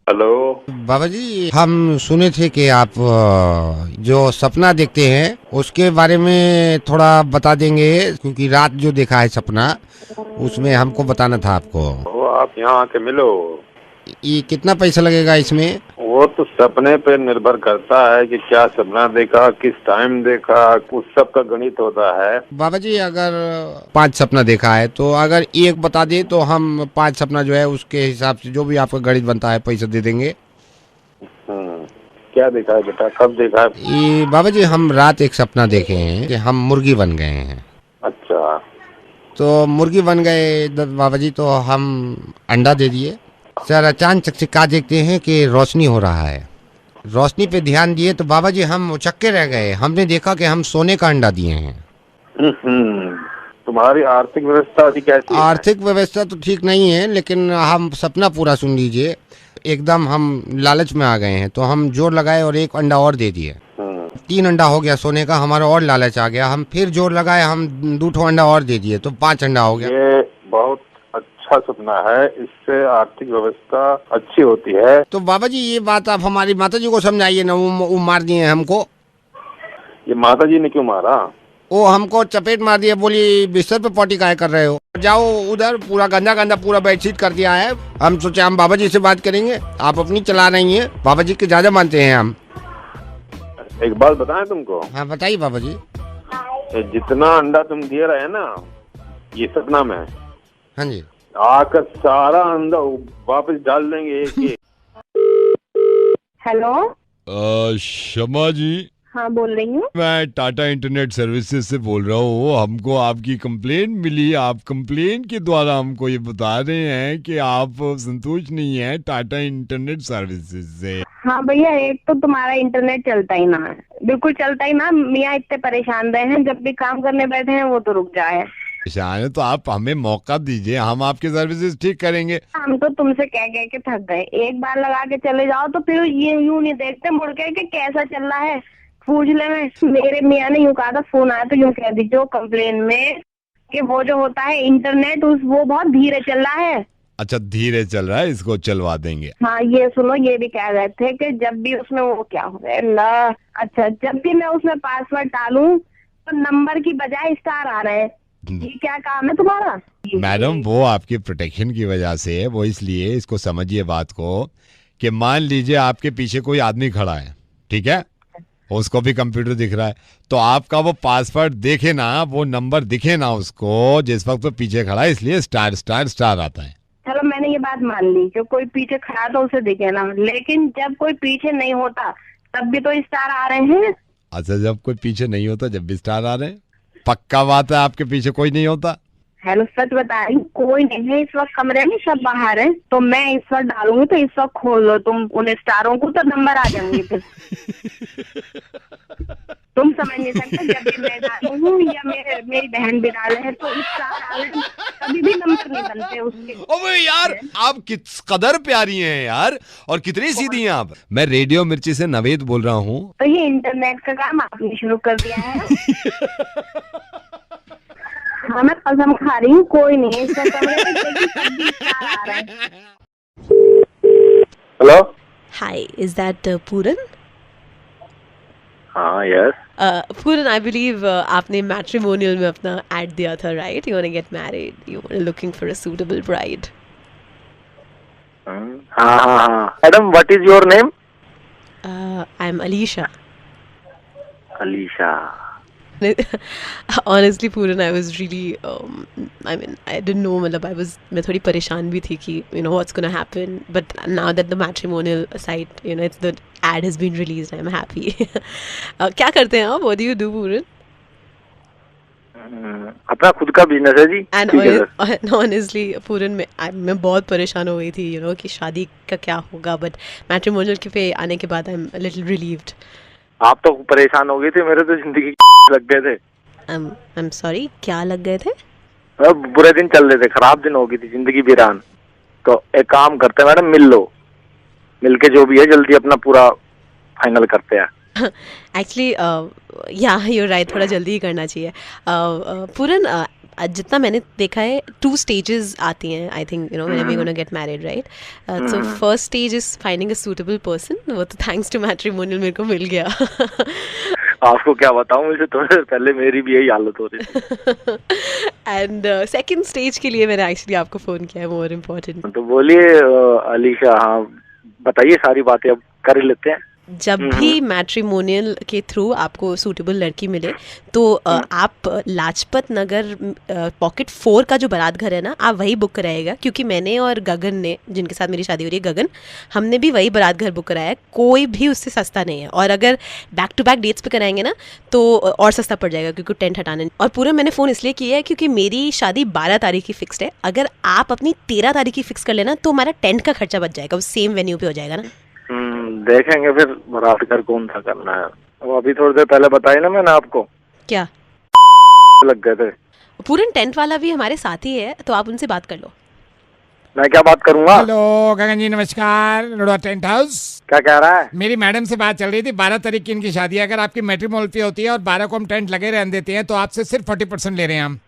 Hello. बाबा जी, हम सुने थे कि आप जो सपना देखते हैं उसके बारे में थोड़ा बता देंगे, क्योंकि रात जो देखा है सपना उसमें हमको बताना था आपको। वो आप यहाँ आके मिलो। ये कितना पैसा लगेगा इसमें? वो तो सपने पे निर्भर करता है कि क्या सपना देखा, किस टाइम देखा, उस सब का गणित होता है। बाबा जी, अगर 5 सपना देखा है तो अगर एक बता दे तो हम 5 सपना जो है उसके हिसाब से जो भी आपका गणित बनता है पैसा दे देंगे। क्या देखा है बेटा, कब देखा है? ये बाबा जी, हम रात एक सपना देखे हैं कि हम मुर्गी बन गए हैं। अच्छा। तो मुर्गी बन गए बाबा जी, तो हम अंडा दे दिए। सर अचानक से क्या देखते हैं कि रोशनी हो रहा है। रोशनी पे ध्यान दिए तो बाबा जी हम उचक्के रह गए। हमने देखा कि हम सोने का अंडा दिए हैं। तुम्हारी आर्थिक व्यवस्था अभी कैसी है? आर्थिक व्यवस्था तो ठीक नहीं है, लेकिन हम सपना पूरा सुन लीजिए। एकदम हम लालच में आ गए हैं, तो हम जोर लगाए और एक अंडा और दे दिए। 3 अंडा हो गया सोने का, हमारा और लालच आ गया। हम फिर जोर लगाए, हम 2 अंडा और दे दिए, तो 5 अंडा हो गया। ये बहुत अच्छा सपना है, इससे आर्थिक व्यवस्था अच्छी होती है। तो बाबा जी, ये बात आप हमारी माता जी को समझाइए ना। वो मार दिए हैं हमको। ये माता जी ने क्यों मारा? वो हमको चपेट मार दिया, बोली बिस्तर पे पॉटी काहे कर रहे हो, जाओ उधर। पूरा गंदा गंदा पूरा बेडशीट कर दिया है। हम सोचे हम बाबा जी से बात करेंगे, आप अपनी चला रही हैं। बाबा जी के ज्यादा मानते हैं हम। एक बात बताएं तुमको। हाँ बताइए बाबा जी। ये जितना अंडा तुम दिए रहे ना ये सपना में, हाँ जी। आकर सारा अंडा वापस डाल देंगे एक एक। हेलो। शमा जी, हाँ बोल रही हूँ। मैं टाटा इंटरनेट सर्विसेज से बोल रहा हूँ। हमको आपकी कंप्लेन मिली। आप कंप्लेन के द्वारा हमको ये बता रहे हैं कि आप संतुष्ट नहीं है टाटा इंटरनेट सर्विसेज से। हाँ भैया, एक तो तुम्हारा इंटरनेट चलता ही ना है, बिल्कुल चलता ही ना। मियाँ इतने परेशान रहे हैं, जब भी काम करने बैठे हैं वो तो रुक जाए। परेशान है तो आप हमें मौका दीजिए, हम आपके सर्विसेज ठीक करेंगे। हम तो तुमसे कह के थक गए। एक बार लगा के चले जाओ तो फिर ये यूं नहीं देखते मुड़ के कि कैसा चल रहा है, पूछ ले। में मेरे मियाँ ने यूं कहा था, फोन आया तो यूं कह दीजिए कंप्लेन में कि वो जो होता है इंटरनेट वो बहुत धीरे चल रहा है। अच्छा, धीरे चल रहा है, इसको चलवा देंगे। हाँ ये सुनो, ये भी कह रहे थे कि जब भी उसमें वो क्या हो रहा है ला, अच्छा जब भी मैं उसमें पासवर्ड डालूं तो नंबर की बजाय स्टार आ रहे हैं। ये क्या काम है तुम्हारा? मैडम, वो आपके प्रोटेक्शन की वजह से है। वो इसलिए, इसको समझिए बात को, कि मान लीजिए आपके पीछे कोई आदमी खड़ा है, ठीक है, उसको भी कंप्यूटर दिख रहा है, तो आपका वो पासवर्ड देखे ना, वो नंबर दिखे ना उसको जिस वक्त वो पीछे खड़ा है, इसलिए स्टार स्टार स्टार आता है। चलो मैंने ये बात मान ली कि कोई पीछे खड़ा तो उसे दिखे ना, लेकिन जब कोई पीछे नहीं होता तब भी तो स्टार आ रहे हैं। अच्छा, जब कोई पीछे नहीं होता जब भी स्टार आ रहे हैं? पक्का बात है आपके पीछे कोई नहीं होता? हेलो, सच बता रही हूँ, कोई नहीं है इस वक्त कमरे में, सब बाहर है। तो मैं इस वक्त डालूंगी तो इस वक्त खोल लो तुम उन स्टारों को, तो नंबर आ जाएंगे फिर। तुम समझ नहीं सकते, जब भी मैं डालू हूँ या मेरी बहन भी डाले है तो स्टार आ रहे हैं, कभी भी नंबर नहीं बनते उसके। ओए यार, आप किस कदर प्यारी हैं यार, और कितनी सीधी हैं आप। मैं रेडियो मिर्ची से नवेद बोल रहा हूँ। तो ये इंटरनेट का काम आपने शुरू कर दिया है? हाँ मैं कसम खा रही हूँ, कोई नहीं है इसका कमरे में, लेकिन सब भी स्टार आ रहे हैं। Hello. Hi, is that Pooran? हाँ यस। Pooran, I believe आपने matrimonial में अपना ad दिया था, right? You want to get married. You were looking for a suitable bride. हाँ हाँ हाँ। Madam, what is your name? I'm Alicia. Alisha. Honestly, Pooran, I was really, I mean, I didn't know, मतलब मैं थोड़ी परेशान भी थी कि, you know, what's gonna happen. But now that the matrimonial site, you know, the ad has been released, I'm happy. क्या करते हैं आप? What do you do, Pooran? अपना खुद का बिजनेस है जी। And honestly, Pooran, मैं बहुत परेशान हो गई थी, you know, कि शादी का क्या होगा. But matrimonial के पे आने के बाद I'm a little relieved. आप तो परेशान हो गए थे, मेरे तो जिंदगी लग गए थे। I'm sorry, क्या लग गए थे? अब बुरे दिन चल रहे थे, खराब दिन हो गई थी, जिंदगी वीरान। तो एक काम करते हैं मैडम, मिल लो, मिलके जो भी है जल्दी अपना पूरा फाइनल करते हैं। Actually, yeah, you're right, थोड़ा जल्दी ही करना चाहिए. Pooran, जितना मैंने देखा है 2 stages आती हैं I think you know when we gonna get married right. So first stage is finding a suitable person. वो तो थैंक्स टू मैट्रिमोनियल मेरे को मिल गया. आपको क्या बताऊं, मुझे थोड़ी देर पहले मेरी भी यही हालत हो रही थी. एंड सेकंड स्टेज के लिए मैंने एक्चुअली आपको फोन किया है, मोर इम्पोर्टेंट. तो बोलिए अलीशा. हाँ बताइए, सारी बातें अब कर ही लेते हैं. जब भी मैट्रिमोनियल के थ्रू आपको सूटेबल लड़की मिले तो आप लाजपत नगर पॉकेट 4 का जो बारात घर है ना, आप वही बुक कराएगा. क्योंकि मैंने और गगन ने, जिनके साथ मेरी शादी हो रही है गगन, हमने भी वही बारात घर बुक कराया है. कोई भी उससे सस्ता नहीं है. और अगर बैक टू बैक डेट्स पे कराएंगे ना तो और सस्ता पड़ जाएगा क्योंकि टेंट हटाना. और पूरा मैंने फ़ोन इसलिए किया है क्योंकि मेरी शादी 12 तारीख की फिक्स्ड है. अगर आप अपनी 13 तारीख की फिक्स कर लेना तो हमारा टेंट का खर्चा बच जाएगा, वो सेम वेन्यू पे हो जाएगा ना. देखेंगे फिर बारात घर कौन सा करना है. वो अभी थोड़ी देर पहले बताई ना मैंने आपको, क्या लग गए थे. पूरन टेंट वाला भी हमारे साथ ही है, तो आप उनसे बात कर लो. मैं क्या बात करूंगा. हेलो गगन जी, नमस्कार. Lodha tent house. क्या कह रहा है. मेरी मैडम से बात चल रही थी. 12 तारीख की इनकी शादी है. अगर आपकी मैट्रिमोनियल पे होती है और 12 को हम टेंट लगे रहने देते हैं तो आपसे सिर्फ 40% ले रहे हैं हम.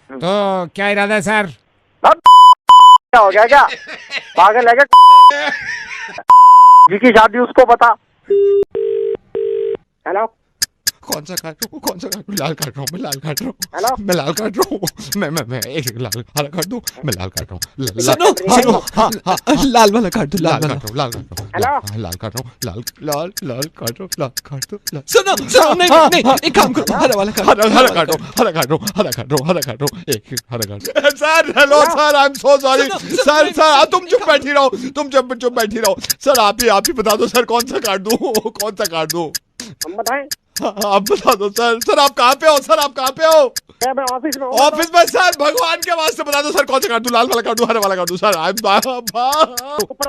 तो क्या इरादा है सर? क्या हो गया, क्या पागल है क्या. जिसकी शादी उसको पता. हेलो. कौन सा काट रहा हूँ, कौन सा काट रहा हूँ? लाल काट रहा हूँ, मैं लाल काट रहा हूँ. हेलो. मैं लाल काट रहा हूँ. मैं एक लाल हरा काट दूँ. मैं लाल काट रहा हूँ. सुनो सुनो, हाँ लाल वाला काट दो, लाल वाला. काट रहा हूँ, लाल काट रहा हूँ. हेलो. लाल काट रहा हूँ, लाल लाल लाल काट रहा हूँ, लाल काट दो. सुनो सुनो, नहीं नहीं, एक काम करो, हरा वाला काट. हरा काट रहा हूँ, हरा काट रहा हूँ, हरा काट रहा हूँ, हरा काट रहा हूँ. एक हरा काट. Sir hello sir, I am so sorry sir. Sir तुम चुप बैठी रहो, तुम चुप बैठी रहो. सर आप ही बता दो सर, कौन सा काट दूँ, कौन सा काट दूँ. हम बताएं. आप बता दो सर. सर आप कहाँ पे हो, सर आप कहाँ पे हो. मैं ऑफिस में. ऑफिस में. सर भगवान के वास्ते बता दो सर, कौन सा काट दूं. लाल वाला काट दूं, हरा वाला काट दूं. सर आई ऊपर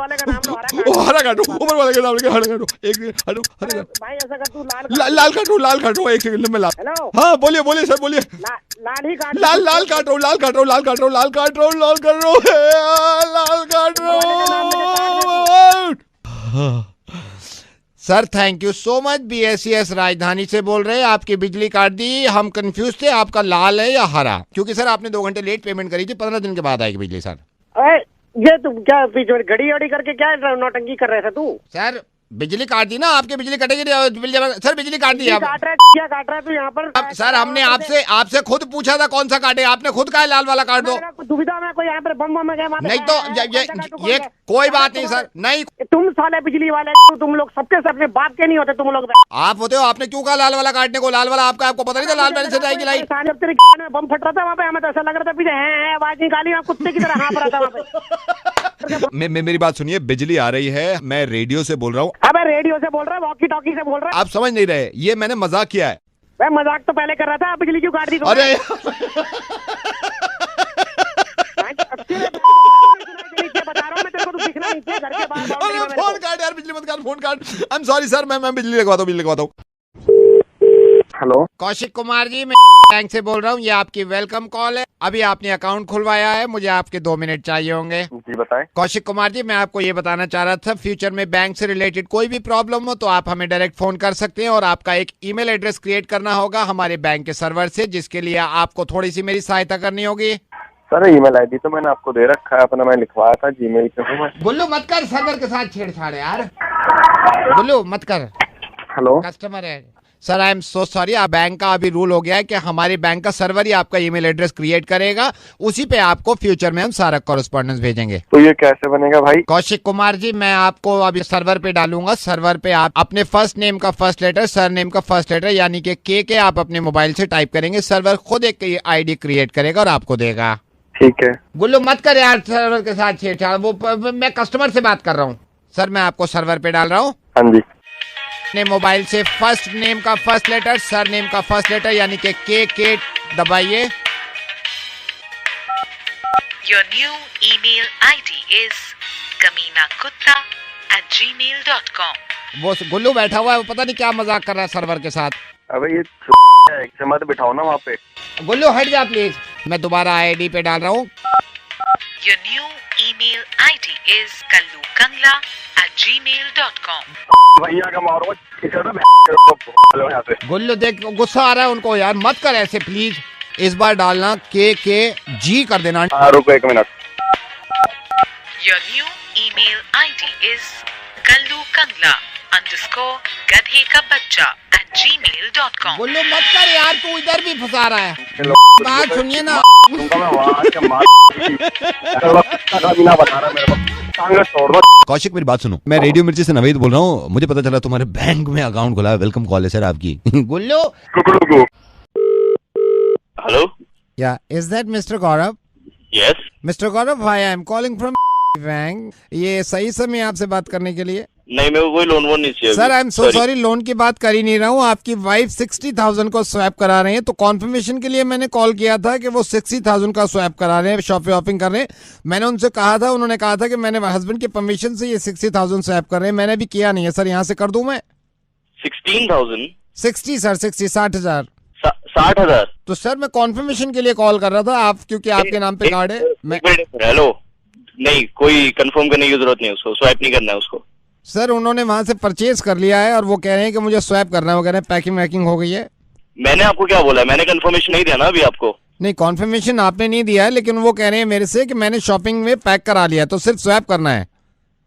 वाले का नाम लो. हरा काट दूं. ऊपर वाले का नाम लेके हरा काट दूं. एक हरा हरा भाई ऐसा कर तू लाल काट दूं, लाल काट दूं. एक सेकंड में लाल. हेलो. हाँ बोलिए सर बोलिए. लाल ही काट. लाल काट रहा हूँ, लाल काट रहा हूँ, लाल काट रहा हूँ, लाल काट रहा हूँ, लाल काट रहा हूँ, लाल काट रहा हूँ. Sir thank you so much. BSES राजधानी से बोल रहे हैं. आपकी बिजली काट दी. हम कंफ्यूज थे आपका लाल है या हरा, क्योंकि सर आपने 2 घंटे लेट पेमेंट करी थी. 15 दिन के बाद आएगी बिजली सर. ये तुम क्या घड़ी वड़ी करके क्या नौटंकी कर रहे थे तू. सर बिजली काट दी ना आपकी. बिजली कटेगी सर. बिजली काट दी. काट रहा है, क्या काट रहा है तू यहाँ पर. सर हमने आपसे खुद पूछा था कौन सा काटे. आपने खुद कहा लाल वाला काट दो. दुविधा में कोई यहाँ पर बम में गया. नहीं तो ये कोई बात नहीं सर. नहीं तुम साले बिजली वाले, तुम लोग सबके सब अपने बाप के नहीं होते तुम लोग. आप होते हो. आपने क्यों कहा लाल वाला काटने को. लाल वाला आपको पता नहीं था लाल वाले से जाएगी लाइट. जब तेरे में बम फट रहा था वहाँ पे, हमें तो ऐसा लग रहा था पीछे है आवाज निकाली, कुत्ते की तरह हाँफ रहा था वहाँ पे. मेरी बात सुनिए. बिजली आ रही है, मैं रेडियो से बोल रहा हूँ. अबे रेडियो से बोल रहा है, वॉकी टॉकी से बोल रहा है. आप समझ नहीं रहे, ये मैंने मजाक किया है. मैं मजाक तो पहले कर रहा था, बिजली क्यों काट दी. अरे बता रहा हूँ मैं तेरे को, तू दिखना नहीं चाहिए घर के बाहर. फोन काट यार, बिजली मत काट, फोन काट. आई एम सॉरी सर. मैं बिजली लगवाता हूँ. हेलो. कौशिक कुमार जी, मैं बैंक से बोल रहा हूँ. ये आपकी वेलकम कॉल है. अभी आपने अकाउंट खुलवाया है, मुझे आपके 2 मिनट चाहिए होंगे. जी बताएं. कौशिक कुमार जी, मैं आपको ये बताना चाह रहा था, फ्यूचर में बैंक से रिलेटेड कोई भी प्रॉब्लम हो तो आप हमें डायरेक्ट फोन कर सकते हैं. और आपका एक ईमेल एड्रेस क्रिएट करना होगा हमारे बैंक के सर्वर से, जिसके लिए आपको थोड़ी सी मेरी सहायता करनी होगी. सर ईमेल आईडी तो मैंने आपको दे रखा है अपना, मैं लिखवाया था जीमेल पे हूँ मैं. गुल्लू मत कर सर्वर के साथ छेड़छाड़ यार. गुल्लू मत कर. हेलो. कस्टमर है sir. I am so sorry. Bank का अभी रूल हो गया है कि हमारे बैंक का सर्वर ही आपका ईमेल एड्रेस क्रिएट करेगा. उसी पे आपको फ्यूचर में हम सारा कॉरेस्पॉन्डेंस भेजेंगे. तो ये कैसे बनेगा भाई. कौशिक कुमार जी, मैं आपको अभी सर्वर पे डालूंगा. सर्वर पे आप अपने फर्स्ट नेम का फर्स्ट लेटर, सर नेम का फर्स्ट लेटर यानी कि के आप अपने मोबाइल से टाइप करेंगे. सर्वर खुद एक ID क्रिएट करेगा और आपको देगा. ठीक है. गुल्लू मत कर यार सर्वर के साथ छेड़छाड़. वो मैं कस्टमर से बात कर रहा हूँ. सर मैं आपको सर्वर पे डाल रहा हूँ. हाँ जी. अपने मोबाइल से फर्स्ट नेम का फर्स्ट लेटर, सर नेम का फर्स्ट लेटर यानी कि के दबाइए. Your new email ID is kaminakutta@gmail.com. वो गुल्लू बैठा हुआ है, वो पता नहीं क्या मजाक कर रहा है सर्वर के साथ. अबे ये से मत बिठाओ ना वहाँ पे. गुल्लू हट जा प्लीज. मैं दोबारा ID पे डाल रहा हूँ. Your new email ID is kallukangla@gmail.com. भैया का मारो गुल्लू देख गुस्सा आ रहा है उनको यार. मत कर ऐसे प्लीज. इस बार डालना के जी कर देना। हाँ रुको 1 minute. Your new email ID is kallukangla_gadhe_ka_bachcha@gmail.com. बोलो मत कर यार, तू इधर भी फंसा रहा है। बात सुनिए ना। दूंगा मैं वहाँ के मार बिना बता रहा मेरे को। टांगे तोड़ दो। कौशिक मेरी बात सुनो, मैं रेडियो मिर्ची से नवेद बोल रहा हूँ। मुझे पता चला तुम्हारे बैंक में अकाउंट खुला है। वेलकम कॉल है सर आपकी। गुल्लू। हेलो। या is that mister Gaurav? Yes. Mister Gaurav, hi, I am calling from bank. ये सही समय आपसे बात करने के लिए? नहीं मेरे को कोई लोन वोन नहीं चाहिए। Sir I am so sorry, loan की बात कर ही नहीं रहा हूँ। आपकी वाइफ 60,000 को स्वैप करा रहे हैं, तो कॉन्फर्मेशन के लिए मैंने कॉल किया था कि वो 60,000 का स्वैप करा रहे हैं, शॉपिंग कर रहे हैं। मैंने उनसे कहा था, उन्होंने कहा था कि मैंने हस्बैंड की परमिशन से ये 60,000 स्वैप कर रहे हैं। मैंने भी किया नहीं है सर, यहाँ से कर दूं मैं? 16,000? 60 सर, 60,000। 60,000? तो सर मैं कॉन्फर्मेशन के लिए कॉल कर रहा था, आप क्योंकि आपके नाम पे कार्ड है। मैं हेलो, नहीं कोई कंफर्म करने की जरूरत नहीं है, उसको स्वैप नहीं करना है उसको। सर उन्होंने वहां से परचेज कर लिया है और वो कह रहे हैं कि मुझे स्वैप करना है। वो कह रहे हैं पैकिंग वैकिंग हो गई है। मैंने आपको क्या बोला? मैंने कंफर्मेशन नहीं दिया ना अभी आपको। नहीं, कॉन्फर्मेशन आपने नहीं दिया है, लेकिन वो कह रहे हैं मेरे से कि मैंने शॉपिंग में पैक करा लिया, तो सिर्फ स्वैप करना है।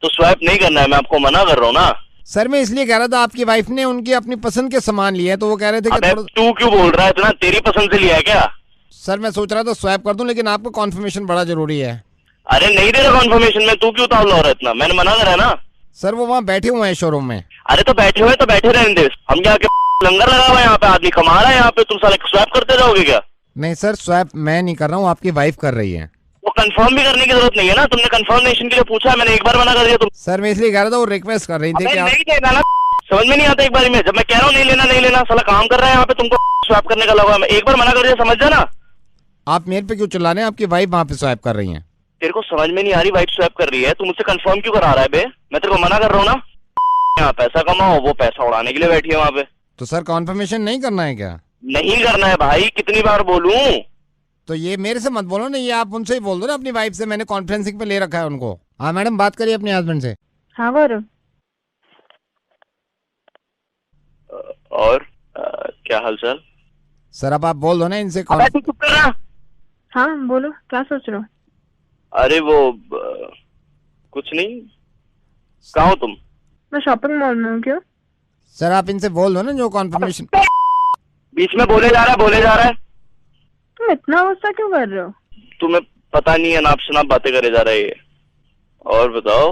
तो स्वैप नहीं करना है, मैं आपको मना कर रहा हूँ ना। सर मैं इसलिए कह रहा था, आपकी वाइफ ने उनकी अपनी पसंद के सामान लिए हैं, तो वो कह रहे थे कि तू क्यों बोल रहा है इतना? तेरी पसंद से लिया है क्या? सर मैं सोच रहा था स्वैप कर दूं, लेकिन आपको कॉन्फर्मेशन बड़ा जरूरी है। अरे नहीं दे रहा कॉन्फर्मेशन में, तू क्यों तावला हो रहा है इतना? मैंने मना करा है ना। सर वो वहाँ बैठे हुए हैं शोरूम में। अरे तो बैठे हुए तो बैठे रहने दे। हम क्या लंगर लगा हुआ है यहाँ पे, आदमी कमा रहा है यहाँ पे, तुम साले स्वैप करते जाओगे क्या? नहीं सर, स्वैप मैं नहीं कर रहा हूँ, आपकी वाइफ कर रही है। वो कंफर्म भी करने की जरूरत नहीं है ना, तुमने कंफर्मेशन के लिए पूछा है, मैंने एक बार मना कर दिया तुम। सर मैं इसलिए कह रहा था, वो रिक्वेस्ट कर रही थी कि नहीं देना ना, समझ में नहीं आता एक बार में। जब मैं कह रहा हूँ नहीं लेना, साला काम कर रहा है यहाँ पे, तुमको स्वैप करने का लगा। मैं एक बार मना कर दिया, समझ जाना। आप मेरे पे क्यों चिल्ला रहे हैं? आपकी वाइफ वहाँ पे स्वैप कर रही है। तेरे को समझ में नहीं आ रही? वाइफ स्वैप कर रही है, तू मुझसे कंफर्म क्यों करा रहा है बे? मैं तेरे को मना कर रहा हूँ ना। यहाँ पैसा कमाओ, वो पैसा उड़ाने के लिए बैठी है वहाँ पे। तो सर कॉन्फर्मेशन नहीं करना है क्या? नहीं करना है भाई, कितनी बार बोलूं? तो ये मेरे से मत बोलो ना, ये आप उनसे ही बोल दो ना, अपनी वाइफ से। मैंने कॉन्फ्रेंसिंग पे ले रखा है उनको। हाँ मैडम, बात करिए अपने हस्बैंड से। हाँ गौरव। और क्या हालचाल? सर अब आप बोल दो ना इनसे। चुप कर रहा। हाँ बोलो, क्या सोच रहे हो? अरे वो कुछ नहीं। कहाँ हो तुम? मैं शॉपिंग मॉल में हूँ। क्यों? सर आप इनसे बोल दो ना जो कॉन्फर्मेशन। बीच में बोले जा रहा है। तुम इतना गुस्सा क्यों कर रहे हो? तुम्हें पता नहीं है, नाप शनाप बातें करे जा रही है। और बताओ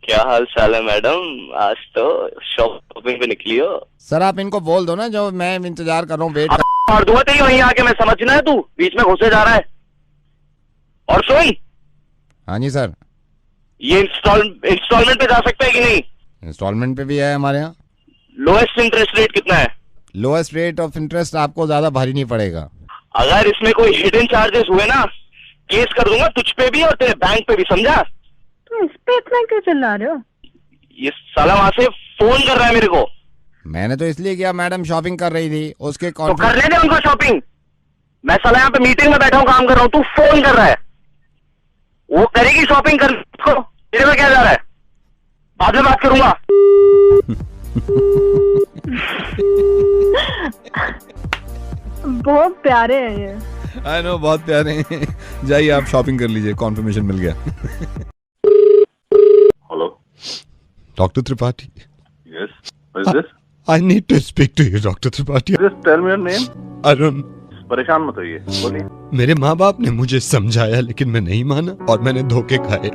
क्या हाल चाल है मैडम? आज तो शॉपिंग पे निकली हो। सर आप इनको बोल दो ना, जो मैं इंतजार कर रहा हूँ, वेट और दूंगा तेरी वहीं आके। मैं समझना है, तू बीच में घुसे जा रहा है। और सुन। हाँ जी सर। ये इंस्टॉलमेंट पे जा सकता है कि नहीं? इंस्टॉलमेंट पे भी है हमारे यहाँ। लोएस्ट इंटरेस्ट रेट कितना है? लोएस्ट रेट ऑफ इंटरेस्ट आपको ज्यादा भारी नहीं पड़ेगा। अगर इसमें कोई हिडन चार्जेस हुए ना, केस कर दूंगा तुझ पे भी और तेरे बैंक पे भी, समझा? तुम इस पे इतना क्यों चिल्ला रहे हो? ये साला वहां से फोन कर रहा है मेरे को। मैंने तो इसलिए किया, मैडम शॉपिंग कर रही थी उसके तो कर लेने उनको शॉपिंग। मैं साला यहाँ पे मीटिंग में बैठा हूँ, काम कर रहा हूँ, तू फोन कर रहा है। वो करेगी शॉपिंग कर उसको, तेरे में क्या जा रहा है? बाद में बात करूंगा। बहुत प्यारे हैं ये। आई नो, बहुत प्यारे हैं। जाइए आप शॉपिंग कर लीजिए, कॉन्फर्मेशन मिल गया। Hello doctor Tripathi. Yes, what is this? I need to speak to you doctor Tripathi. Just tell me your name. Arun. परेशान मत होइए, बोलिए। मेरे माँ बाप ने मुझे समझाया लेकिन मैं नहीं माना और मैंने धोखे खाए।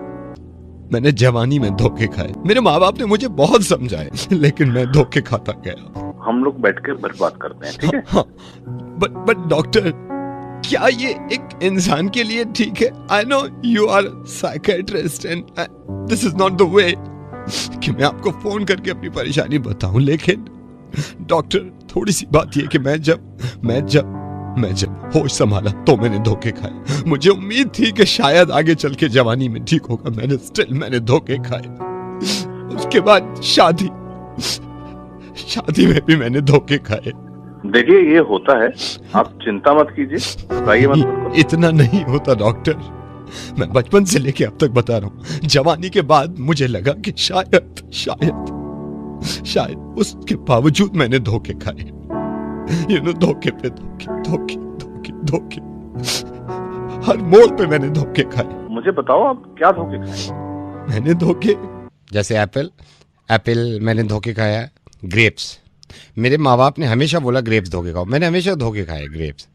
मैंने जवानी में धोखे खाए। मेरे माँ बाप ने मुझे बहुत समझाए लेकिन मैं धोखे खाता गया। हम लोग बैठ के बात करते हैं, ठीक है? हाँ, बट डॉक्टर, क्या ये एक इंसान के लिए ठीक है? I know you are psychiatrist and this is not the way कि मैं आपको फोन करके अपनी परेशानी बताऊं, लेकिन डॉक्टर थोड़ी सी बात ये कि मैं जब होश संभाला तो मैंने धोखे खाए। मुझे उम्मीद थी कि शायद आगे चल के जवानी में ठीक होगा, मैंने धोखे खाए। उसके बाद शादी में भी मैंने धोखे खाए। देखिए ये होता है, आप चिंता मत कीजिए, घबराइए मत। इतना नहीं होता डॉक्टर, मैं बचपन से लेके अब तक बता रहा हूँ। जवानी के बाद मुझे लगा कि शायद उसके बावजूद मैंने धोखे खाए। धोखे पे धोखे। धोखे धोखे, हर मोड़ पे मैंने धोखे खाए। मुझे बताओ आप क्या धोखे खाए? मैंने धोखे, जैसे एप्पल मैंने धोखे खाया है। ग्रेप्स, मेरे माँ बाप ने हमेशा बोला ग्रेप्स धोखे खाओ, मैंने हमेशा धोखे खाए ग्रेप्स।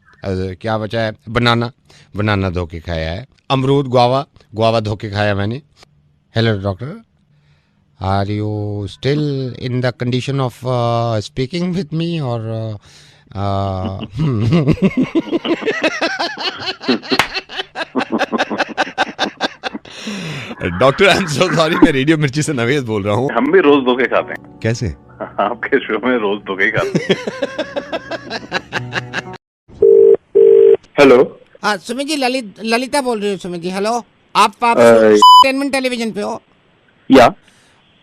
क्या बचा है? बनाना धोखे खाया है। अमरूद, गुआवा धोखे खाया मैंने। Hello doctor, are you still in the condition of speaking with me और doctor I am so sorry, मैं रेडियो मिर्ची से नवेद बोल रहा हूँ। हम भी रोज धोखे खाते हैं। कैसे? आपके शो में रोज धोखे खाते हैं। हेलो, हाँ सुमित जी, ललिता बोल रही हूँ। सुमित जी हेलो, आप एंटरटेनमेंट टेलीविजन पे हो? या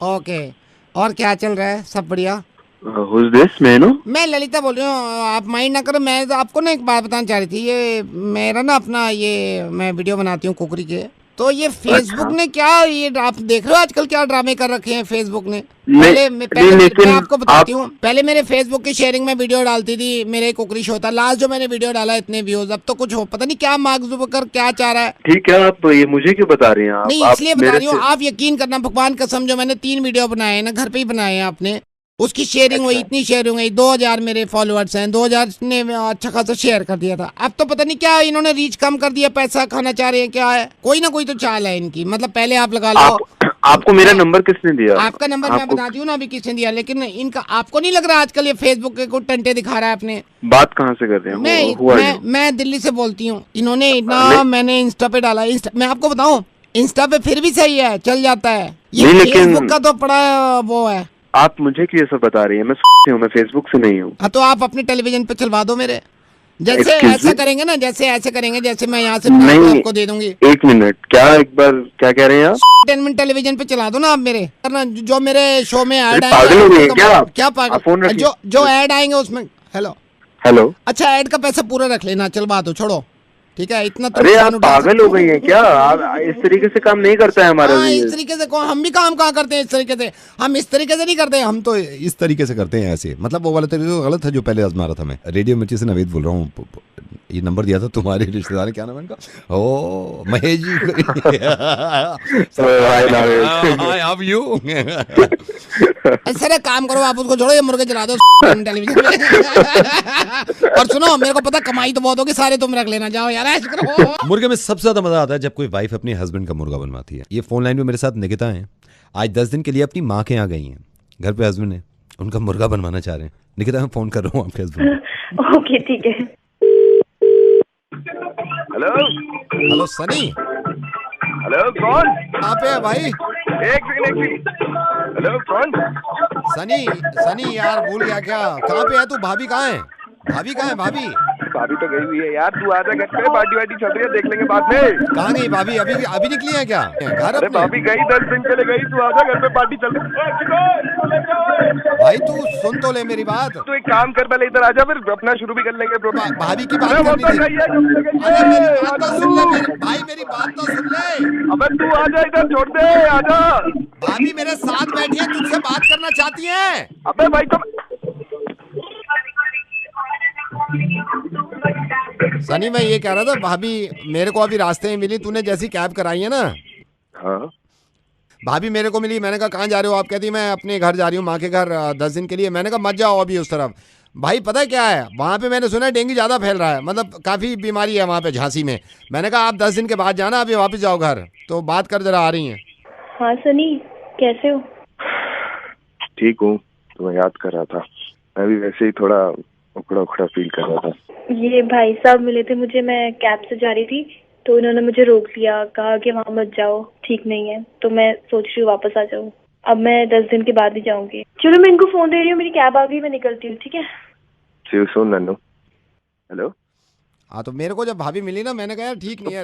ओके, और क्या चल रहा है? सब बढ़िया? who's this? मैं ललिता बोल रही हूँ, आप माइंड ना करो। मैं तो आपको ना एक बात बताना चाह रही थी। ये मेरा ना अपना ये मैं वीडियो बनाती हूँ कुकरी के, तो ये फेसबुक ने क्या, ये आप देख रहे हो आजकल क्या ड्रामे कर रखे हैं फेसबुक ने। पहले मैं आपको बताती हूँ, पहले मेरे फेसबुक की शेयरिंग में वीडियो डालती थी, मेरे कुकरी शो था। लास्ट जो मैंने वीडियो डाला इतने व्यूज, अब तो कुछ हो पता नहीं क्या मार्क जुबकर क्या चाह रहा है। ठीक है, आप ये मुझे क्यों बता रही हैं? आप नहीं इसलिए बता रही हूँ, आप यकीन करना भगवान कसम, जो मैंने 3 वीडियो बनाए हैं ना, घर पे ही बनाए हैं आपने, उसकी शेयरिंग हुई, इतनी शेयरिंग हुई, 2000 मेरे फॉलोअर्स हैं, 2000 ने अच्छा खासा शेयर कर दिया था। अब तो पता नहीं क्या इन्होंने रीच कम कर दिया, पैसा खाना चाह रहे हैं, क्या है? कोई ना कोई तो चाल है इनकी। मतलब पहले आप लगा लो। आपको मेरा नंबर किसने दिया? आपका नंबर मैं बताती हूँ ना अभी किसने दिया, लेकिन इनका आपको नहीं लग रहा आजकल ये फेसबुक के कुछ टंटे दिखा रहा है अपने? बात कहाँ से कर रहे हैं? मैं दिल्ली से बोलती हूँ। इन्होंने इतना मैंने इंस्टा पे डाला, मैं आपको बताऊँ इंस्टा पे फिर भी सही है, चल जाता है। ये फेसबुक का तो बड़ा वो है। आप मुझे क्यों सब बता रही है? मैं फेसबुक से नहीं हूँ। हाँ तो आप अपने टेलीविजन पे चलवा दो मेरे, जैसे ऐसा करेंगे ना, ऐसे करेंगे जैसे मैं यहाँ से आपको दे दूंगी। 1 मिनट, क्या एक बार क्या कह रहे हैं आप? एंटरटेनमेंट टेलीविजन पे चला दो ना आप मेरे, जो मेरे शो में ऐड आएंगे। क्या पागल? जो ऐड आएंगे उसमें। हेलो, अच्छा ऐड का पैसा पूरा रख लेना, चलवा दो, छोड़ो ठीक है। इतना तो अरे आप पागल हो गई हैं क्या? आप इस तरीके से काम नहीं करता है हमारा। इस तरीके से हम भी काम कहाँ करते हैं इस तरीके से? हम इस तरीके से नहीं करते, हम तो इस तरीके से करते हैं ऐसे। मतलब वो वाला तरीका तो गलत है जो पहले आजमा रहा था। मैं रेडियो मिर्ची से नवेद बोल रहा हूँ। ये नंबर दिया था तुम्हारे रिश्तेदार, क्या नाम है इनका? ओ महेश जी। सर काम करो, आप उसको छोड़ो, ये मुर्गे चला दो टेलीविजन में। और सुनो, मेरे को पता कमाई तो बहुत होगी, सारे तुम रख लेना, जाओ यार ऐश करो। मुर्गे में सबसे ज्यादा मजा आता है जब कोई वाइफ अपने हस्बैंड का मुर्गा बनवाती है। ये फोन लाइन पे मेरे साथ निकिता है, आज 10 दिन के लिए अपनी माँ के यहाँ गई हैं। घर पे हस्बैंड है, उनका मुर्गा बनवाना चाह रहे हैं। निकिता मैं फोन कर रहा हूँ आपके हस्बैंड। ओके ठीक है। हेलो सनी। हेलो कौन? कहाँ पे है भाई? एक सेकंड। हेलो कौन? सनी यार भूल गया क्या? कहाँ पे है तू? भाभी कहाँ है? भाभी तो गई हुई है यार। तू आजा घर पे, पार्टी वार्टी चल रही है, देख लेंगे बाद में। कहाँ गई भाभी? अभी निकली है क्या घर? अरे भाभी गई 10 दिन के लिए गई। तू आजा घर पे, पार्टी चल रही है। भाई तू सुन तो ले मेरी बात। तू एक काम कर, पहले इधर आजा, फिर अपना शुरू भी कर लेंगे। भाभी की बात करनी थी। मेरी बात तो सुन ले भाई, मेरी बात तो सुन ले। अबे तू आजा इधर, छोड़ दे, आजा। भाभी मेरे साथ बैठी है, तुझसे बात करना चाहती है। अबे भाई तो सनी मैं ये कह रहा था, भाभी मेरे को अभी रास्ते में मिली, तूने जैसी कैब कराई है ना। हाँ भाभी मेरे को मिली, मैंने कहा कहाँ जा रहे हो आप? कहती मैं अपने घर जा रही हूँ, माँ के घर 10 दिन के लिए। मैंने कहा मत जाओ अभी उस तरफ। भाई पता है क्या है वहाँ पे? मैंने सुना है डेंगू ज़्यादा फैल रहा है, मतलब काफ़ी बीमारी है वहाँ पे झांसी में। मैंने कहा आप 10 दिन के बाद जाना, अभी वापस जाओ घर। तो बात कर जरा, आ रही हैं। हाँ सनी कैसे हो? ठीक हूँ, तुम्हें याद कर रहा था। मैं भी वैसे ही थोड़ा उखड़ा फील कर रहा था। ये भाई साहब मिले थे मुझे, मैं कैब से जा रही थी तो इन्होंने मुझे रोक लिया, कहा कि वहाँ मत जाओ, ठीक नहीं है। तो मैं सोच रही हूँ वापस आ जाऊँ। अब मैं 10 दिन के बाद ही जाऊंगी। चलो मैं इनको फोन दे रही हूँ, मेरी कैब आ गई, मैं निकलती हूँ, ठीक है? See you soon, Nannu. Hello. हाँ तो मेरे को जब भाभी मिली ना, मैंने कहा यार ठीक नहीं है।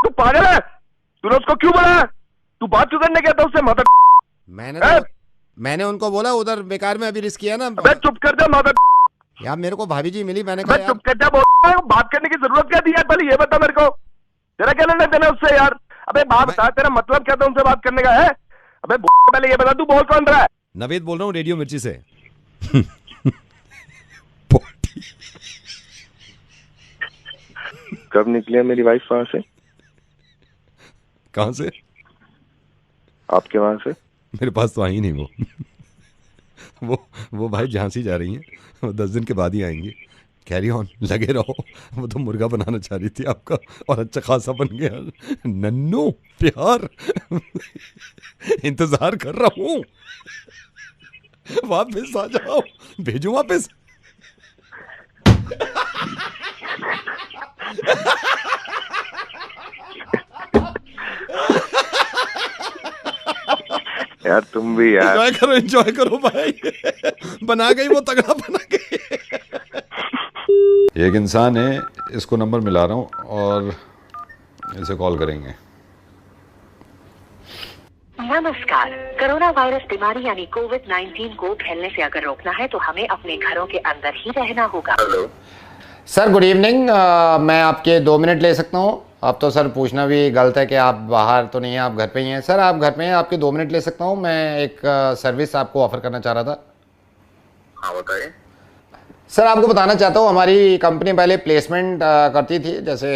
तू पागल है? तूने उसको क्यों बोला? तू बात क्यों करने गया था उससे? मदर मैंने उनको बोला उधर बेकार में अभी रिस्क किया ना। चुप कर जा मदर। यार मेरे को भाभी जी मिली, मैंने कहा चुप कर जा। बात करने की जरूरत क्या थी यार? पहले ये बता मेरे को, तेरा क्या लेना देना उससे यार? अबे बात बता, तेरा मतलब क्या था उनसे बात करने का है? अबे पहले ये बता, तू बोल कौन रहा है? नवेद बोल रहा हूँ रेडियो मिर्ची से। कब निकली है मेरी वाइफ वहां से? कहाँ से? आपके वहां से? मेरे पास तो आई नहीं वो भाई झांसी जा रही हैं, वो 10 दिन के बाद ही आएंगी। कैरी ऑन, लगे रहो। वो तो मुर्गा बनाना चाह रही थी आपका, और अच्छा खासा बन गया। नन्नू प्यार, इंतजार कर रहा हूँ, वापस आ जाओ, भेजो वापस। यार तुम भी यार। एंजॉय करो भाई। बना गई वो, तगड़ा बना गई। एक इंसान है, इसको नंबर मिला रहा हूँ और इसे कॉल करेंगे। नमस्कार। कोरोना वायरस बीमारी यानी कोविड-19 को फैलने से अगर रोकना है तो हमें अपने घरों के अंदर ही रहना होगा। सर गुड इवनिंग, मैं आपके 2 मिनट ले सकता हूँ? अब तो सर पूछना भी गलत है कि आप बाहर तो नहीं हैं, आप घर पे ही हैं। सर आप घर पे हैं, आपके 2 मिनट ले सकता हूँ? मैं एक सर्विस आपको ऑफ़र करना चाह रहा था। हाँ बताइए। सर आपको बताना चाहता हूँ, हमारी कंपनी पहले प्लेसमेंट करती थी, जैसे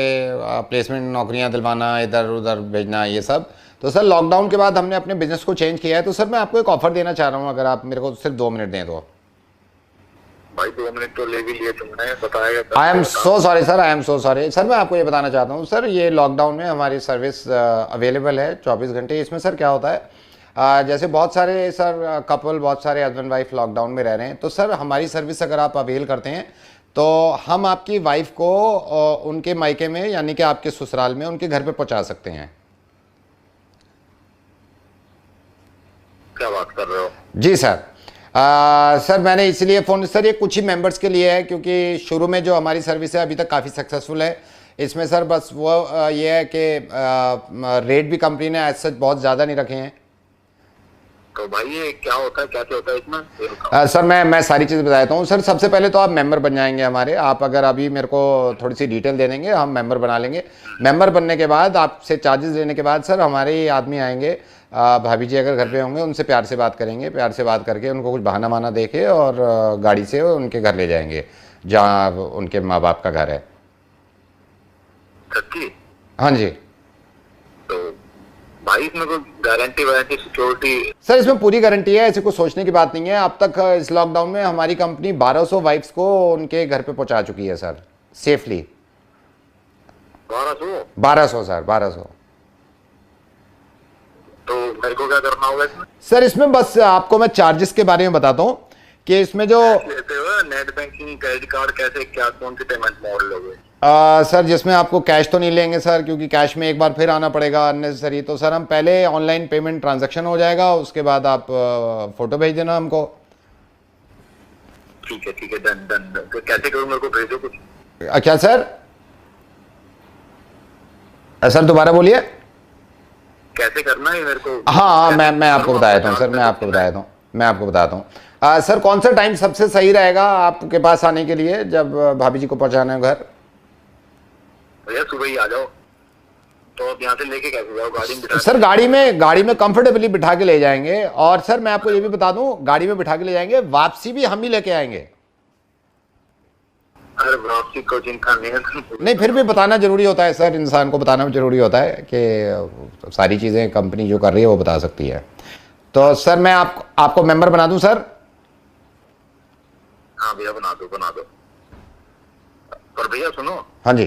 प्लेसमेंट नौकरियाँ दिलवाना, इधर उधर भेजना, ये सब। तो सर लॉकडाउन के बाद हमने अपने बिज़नेस को चेंज किया है, तो सर मैं आपको एक ऑफ़र देना चाह रहा हूँ, अगर आप मेरे को सिर्फ 2 मिनट दें तो। भाई 2 मिनट तो ले भी लिए तुमने, बताएगा। आई am so sorry sir, I am so sorry sir. मैं आपको ये बताना चाहता हूँ सर, ये लॉकडाउन में हमारी सर्विस अवेलेबल है 24 घंटे। इसमें सर क्या होता है, जैसे बहुत सारे सर कपल, बहुत सारे हस्बैंड वाइफ लॉकडाउन में रह रहे हैं, तो सर हमारी सर्विस अगर आप अवेल करते हैं तो हम आपकी वाइफ को उनके मायके में, यानी कि आपके ससुराल में, उनके घर पे पहुंचा सकते हैं। क्या बात कर रहे हो? जी सर। सर मैंने इसलिए फ़ोन, सर ये कुछ ही मेंबर्स के लिए है, क्योंकि शुरू में जो हमारी सर्विस है अभी तक काफ़ी सक्सेसफुल है। इसमें सर बस वो ये है कि रेट भी कंपनी ने एज सच बहुत ज़्यादा नहीं रखे हैं। तो भाई ये क्या होता है, कैसे होता है इसमें? सर मैं सारी चीज़ बता देता हूँ। सर सबसे पहले तो आप मेंबर बन जाएंगे हमारे। आप अगर अभी मेरे को थोड़ी सी डिटेल दे देंगे, हम मेंबर बना लेंगे। मेंबर बनने के बाद आपसे चार्जेस लेने के बाद सर हमारे ही आदमी आएंगे, भाभी जी अगर घर पे होंगे उनसे प्यार से बात करेंगे, प्यार से बात करके उनको कुछ बहाना वाना देके और गाड़ी से उनके घर ले जाएंगे जहाँ उनके माँ बाप का घर है। सच्ची? हाँ जी। तो भाई इसमें कोई गारंटी वारंटी सिक्योरिटी? सर इसमें पूरी गारंटी है, ऐसे कुछ सोचने की बात नहीं है। अब तक इस लॉकडाउन में हमारी कंपनी 1200 वाइफ्स को उनके घर पे पहुंचा चुकी है सर, सेफली। 1200 सर, 1200। तो मेरे को क्या करना होगा इसमें? सर इसमें बस आपको मैं चार्जेस के बारे में बताता हूँ कि इसमें जो लेते हो नेट बैंकिंग, क्रेडिट कार्ड, कैसे क्या, कौन सी पेमेंट मोड लोगे? सर जिसमें आपको कैश तो नहीं लेंगे सर, क्योंकि कैश में एक बार फिर आना पड़ेगा अननेसेसरी। तो सर हम पहले ऑनलाइन पेमेंट ट्रांजैक्शन हो जाएगा, उसके बाद आप फोटो भेज देना हमको। ठीक है, डन डन। तो कैसे करूँ, मेरे को भेजो कुछ। क्या सर? सर दोबारा बोलिए। कैसे करना है मेरे को? हाँ मैं आपको बता देता हूँ सर, मैं आपको बताता हूँ। सर कौन सा टाइम सबसे सही रहेगा आपके पास आने के लिए, जब भाभी जी को पहुँचाना है घर? भैया सुबह ही आ जाओ। तो अब यहाँ से लेके कैसे जाओ? गाड़ी में बिठा? सर गाड़ी में कंफर्टेबली बिठा के ले जाएंगे। और सर मैं आपको ये भी बता दूं, गाड़ी में बिठा के ले जाएंगे, वापसी भी हम ही लेके आएंगे। अरे वापसी को चिंता नहीं है। नहीं फिर भी बताना जरूरी होता है सर, इंसान को बताना जरूरी होता है कि सारी चीज़ें कंपनी जो कर रही है वो बता सकती है। तो सर मैं आपको मेंबर बना दूं सर? हाँ भैया बना दो। पर भैया सुनो। हाँ जी।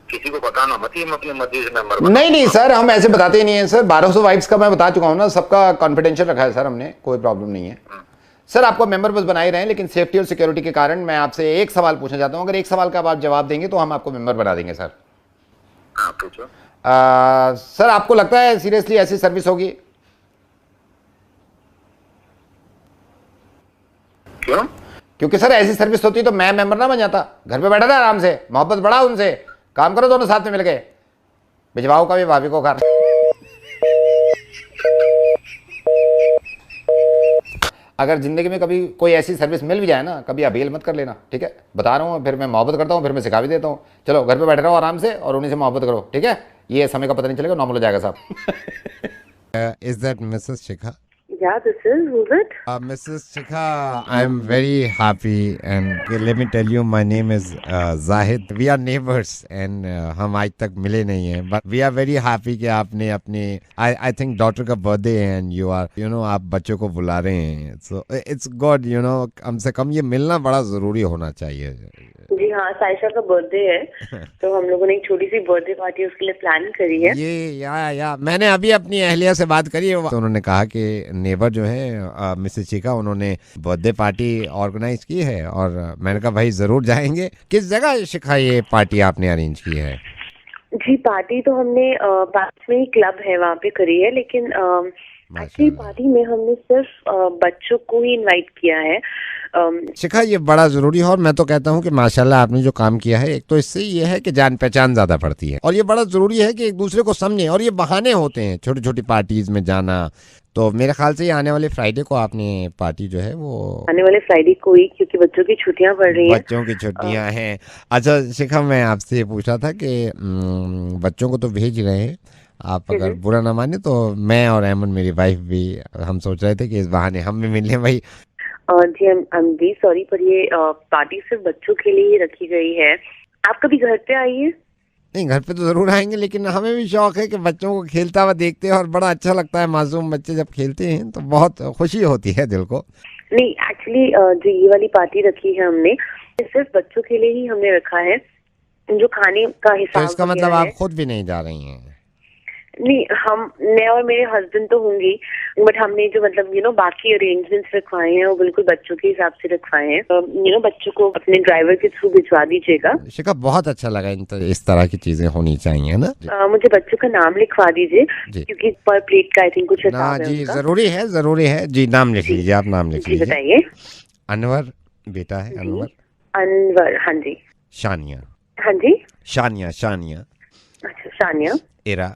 किसी को बताना मत, ये अपनी मर्जी से मेंबर। नहीं सर, हम ऐसे बताते ही नहीं है सर। 1200 वाइफ्स का मैं बता चुका हूँ ना, सबका कॉन्फिडेंशियल रखा है सर हमने, कोई प्रॉब्लम नहीं है सर। आपको मेंबर बस बना ही रहे हैं, लेकिन सेफ्टी और सिक्योरिटी के कारण मैं आपसे एक सवाल पूछना चाहता हूँ। अगर एक सवाल का आप जवाब देंगे तो हम आपको मेंबर बना देंगे सर। हाँ पूछो। सर आपको लगता है सीरियसली ऐसी सर्विस होगी? क्यों? क्योंकि सर ऐसी सर्विस होती तो मैं मेंबर ना बन जाता, घर पे बैठा था आराम से, मोहब्बत बढ़ा उनसे, काम करो दोनों साथ में मिलके, भिजवाओ कभी भाभी को घर। अगर जिंदगी में कभी कोई ऐसी सर्विस मिल भी जाए ना, कभी अवेल मत कर लेना, ठीक है? बता रहा हूँ, फिर मैं मोहब्बत करता हूँ, फिर मैं सिखा भी देता हूँ। चलो घर पे बैठे रहो आराम से और उन्हीं से मोहब्बत करो, ठीक है? ये समय का पता नहीं चलेगा, नॉर्मल हो जाएगा साहब। Is that Mrs. Shikha? Yeah, this is. Who's it? Mrs. Shikha, I'm very happy and let me tell you, my name is Zahid. We are neighbors and हम आज तक मिले नहीं हैं, but we are very happy कि आपने अपने I think daughter का birthday है and you are आप बच्चों को बुला रहे हैं, so it's good, कम से कम ये मिलना बड़ा जरूरी होना चाहिए। जी हाँ, साइशा का बर्थडे है तो हम लोगों ने एक छोटी सी बर्थडे पार्टी उसके लिए प्लान करी है। ये या मैंने अभी अपनी अहलिया से बात करी है, तो उन्होंने कहा कि नेबर जो है मिसेस शिखा, उन्होंने बर्थडे पार्टी ऑर्गेनाइज की है और मैंने कहा भाई जरूर जाएंगे। किस जगह शिखा ये पार्टी आपने अरेंज की है? जी पार्टी तो हमने पास में ही क्लब है वहाँ पे करी है, लेकिन एक्चुअली पार्टी में हमने सिर्फ बच्चों को ही इनवाइट किया है। शिखा ये बड़ा जरूरी है और मैं तो कहता हूँ कि माशाल्लाह आपने जो काम किया है, एक तो इससे ये है कि जान पहचान ज्यादा पड़ती है और ये बड़ा जरूरी है कि एक दूसरे को समझें, और ये बहाने होते हैं छोटी छोटी पार्टीज में जाना। तो मेरे ख्याल से ये आने वाले फ्राइडे को आपने पार्टी जो है वो आने वाले फ्राइडे को ही, क्योंकि बच्चों की छुट्टियां पड़ रही हैं। बच्चों की छुट्टियां हैं। अच्छा शिखा, मैं आपसे ये पूछ रहा था कि बच्चों को तो भेज रहे हैं आप, अगर बुरा ना माने तो मैं और एमन मेरी वाइफ भी हम सोच रहे थे कि इस बहाने हम भी मिल लें भाई। जी आई एम वेरी सॉरी, पर ये पार्टी सिर्फ बच्चों के लिए ही रखी गई है। आप कभी घर पे आइए। नहीं, घर पे तो जरूर आएंगे, लेकिन हमें भी शौक है कि बच्चों को खेलता हुआ देखते हैं और बड़ा अच्छा लगता है। मासूम बच्चे जब खेलते हैं तो बहुत खुशी होती है दिल को। नहीं एक्चुअली जो ये वाली पार्टी रखी है हमने, सिर्फ बच्चों के लिए ही हमने रखा है। जो खाने का हिसाब, तो इसका मतलब आप खुद भी नहीं जा रही हैं? नहीं, मैं और मेरे हस्बैंड तो होंगी, बट हमने जो मतलब बाकी अरेंजमेंट्स रखवाए हैं वो बिल्कुल बच्चों के हिसाब से रखवाए हैं। बच्चों को अपने ड्राइवर के थ्रू भिजवा दीजिएगा। शिखा बहुत अच्छा लगा, इस तरह की चीजें होनी चाहिए ना। मुझे बच्चों का नाम लिखवा दीजिए, क्योंकि पर प्लेट का आई थिंक कुछ हिसाब है जी उनका। जरूरी है जी। नाम लिख लीजिए, आप नाम लिख लीजिए। बताइए। अनवर बेटा है। अनवर, हाँ जी। शानिया। हाँ जी। शानिया। अच्छा, शानिया। एरा।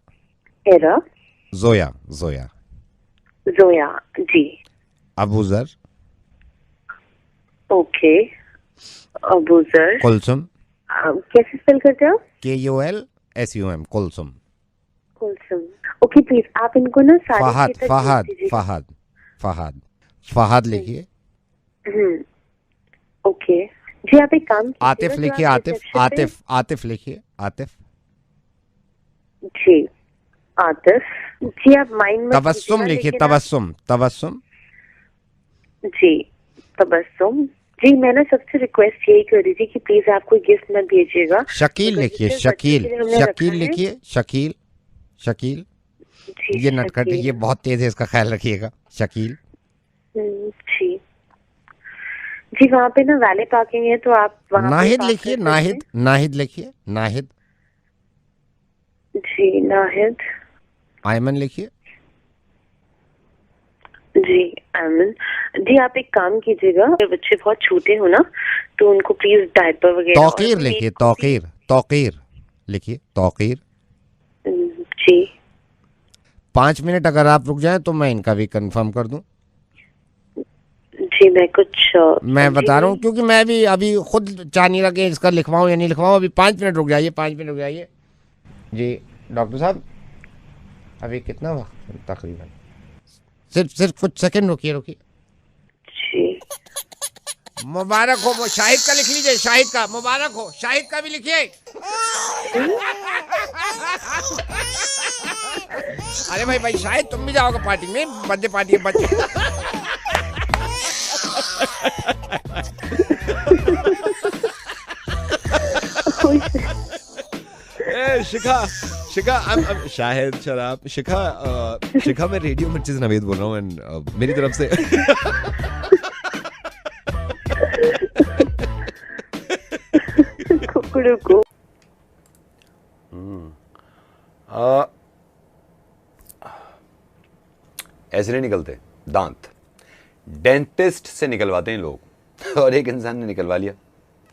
जोया जी। अबूजर। ओके, अबूजर। कुलसुम। कैसे स्पेल करते हो? KULSUM कुलसुम। ओके प्लीज आप इनको ना फहद लिखिए। ओके जी, आप एक काम आतिफ लिखिए। आतिफ लिखिए। आतिफ जी। आतिफ जी, आप माइंड में तबस्सुम लिखिए। तबस्सुम जी। तबस्सुम जी। मैं ना सबसे रिक्वेस्ट यही कर रही थी कि प्लीज आप कोई गिफ्ट मत भेजिएगा। शकील लिखिए। शकील ये नटखट, ये बहुत तेज है, इसका ख्याल रखिएगा। शकील जी। वहाँ पे ना वैले पार्किंग है, तो आप वहाँ नाहिद लिखिए। नाहिद लिखिए। नाहिद जी। नाहिद। आयमन लिखिए। जी आयमन जी। आप एक काम कीजिएगा, बच्चे बहुत छोटे हो ना, तो उनको प्लीज डायपर वगैरह। तौकीर लिखिए। तौकीर लिखिए। तौकीर जी। 5 मिनट अगर आप रुक जाएं तो मैं इनका भी कंफर्म कर दूं। जी मैं बता रहा हूँ, क्योंकि मैं भी अभी खुद चाह नहीं लगे इसका लिखवाऊं या नहीं लिखवाऊं। अभी 5 मिनट रुक जाइए। 5 मिनट रुक जाइए जी। डॉक्टर साहब अभी कितना वक्त तकरीबन? सिर्फ कुछ सेकंड रुकिए जी। मुबारक हो। शाहिद का लिख लीजिए। शाहिद का मुबारक हो। शाहिद का भी लिखिए। अरे भाई शाहिद तुम भी जाओगे पार्टी में? बर्थडे पार्टी है बच्चे। शिखा शाहिद शराब। शिखा मैं रेडियो मिर्चीज नवेद बोल रहा हूँ एंड मेरी तरफ से को ऐसे नहीं निकलते दांत, डेंटिस्ट से निकलवाते हैं लोग। और एक इंसान ने निकलवा लिया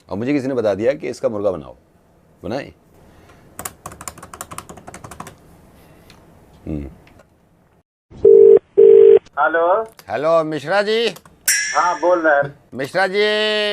और मुझे किसी ने बता दिया कि इसका मुर्गा बनाओ। बनाए। हेलो मिश्रा जी। हाँ बोल रहे हैं। मिश्रा जी,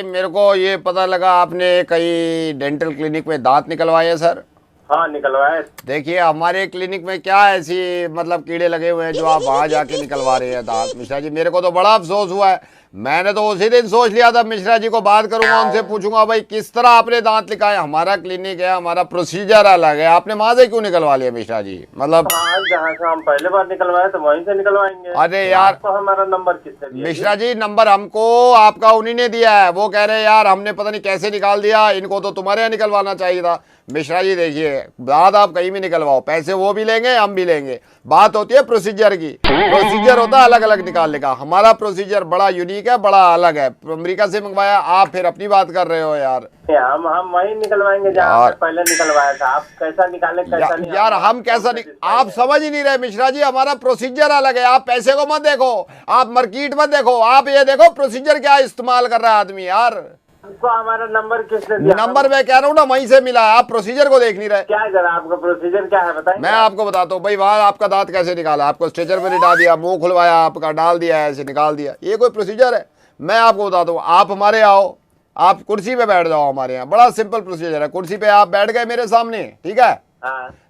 मेरे को ये पता लगा आपने कई डेंटल क्लिनिक में दांत निकलवाए हैं सर। हाँ निकलवाए। देखिए हमारे क्लिनिक में क्या ऐसी मतलब कीड़े लगे हुए हैं जो आप वहां जाके निकलवा रहे हैं दांत। मिश्रा जी मेरे को तो बड़ा अफसोस हुआ है, मैंने तो उसी दिन सोच लिया था मिश्रा जी को बात करूंगा, उनसे पूछूंगा भाई किस तरह आपने दांत निकाले, हमारा क्लिनिक है, हमारा प्रोसीजर अलग है, आपने वहां से क्यों निकलवा लिया मिश्रा जी? मतलब जहाँ से हम पहले बार निकलवाए तो वहीं से निकलवाएंगे। अरे यार आपको हमारा नंबर किसने दिया? मिश्रा जी नंबर हमको आपका उन्हीं ने दिया है, वो कह रहे हैं यार हमने पता नहीं कैसे निकाल दिया, इनको तो तुम्हारे यहाँ निकलवाना चाहिए था। मिश्रा जी देखिए दांत आप कहीं भी निकलवाओ, पैसे वो भी लेंगे हम भी लेंगे, बात होती है प्रोसीजर की। प्रोसीजर होता है अलग अलग निकालने का, हमारा प्रोसीजर बड़ा यूनिक है, बड़ा अलग है, अमेरिका से मंगवाया, आप फिर अपनी बात कर रहे हो यार। हम वहीं निकलवाएंगे जहाँ पहले निकलवाया था। आप कैसा निकाले कैसा नहीं यार हम कैसा आप समझ ही नहीं रहे मिश्रा जी, हमारा प्रोसीजर अलग है। आप पैसे को मत देखो, आप मार्केट मत देखो, आप ये देखो प्रोसीजर क्या इस्तेमाल कर रहा है आदमी। यार आपको हमारा नंबर किसने दिया? नंबर मैं कह रहा हूँ ना वहीं से मिला है, आप प्रोसीजर को देख नहीं रहे। क्या है जरा आपका प्रोसीजर क्या है बताइए। मैं आपको बताता हूँ भाई, वहाँ आपका दांत कैसे निकाला, आपको स्ट्रेचर पे लिटा दिया, मुंह खुलवाया आपका, डाल दिया ऐसे निकाल दिया, ये कोई प्रोसीजर है? मैं आपको बताता हूँ, आप हमारे आओ, आप कुर्सी पे बैठ जाओ हमारे यहाँ, बड़ा सिंपल प्रोसीजर है। कुर्सी पे आप बैठ गए मेरे सामने, ठीक है?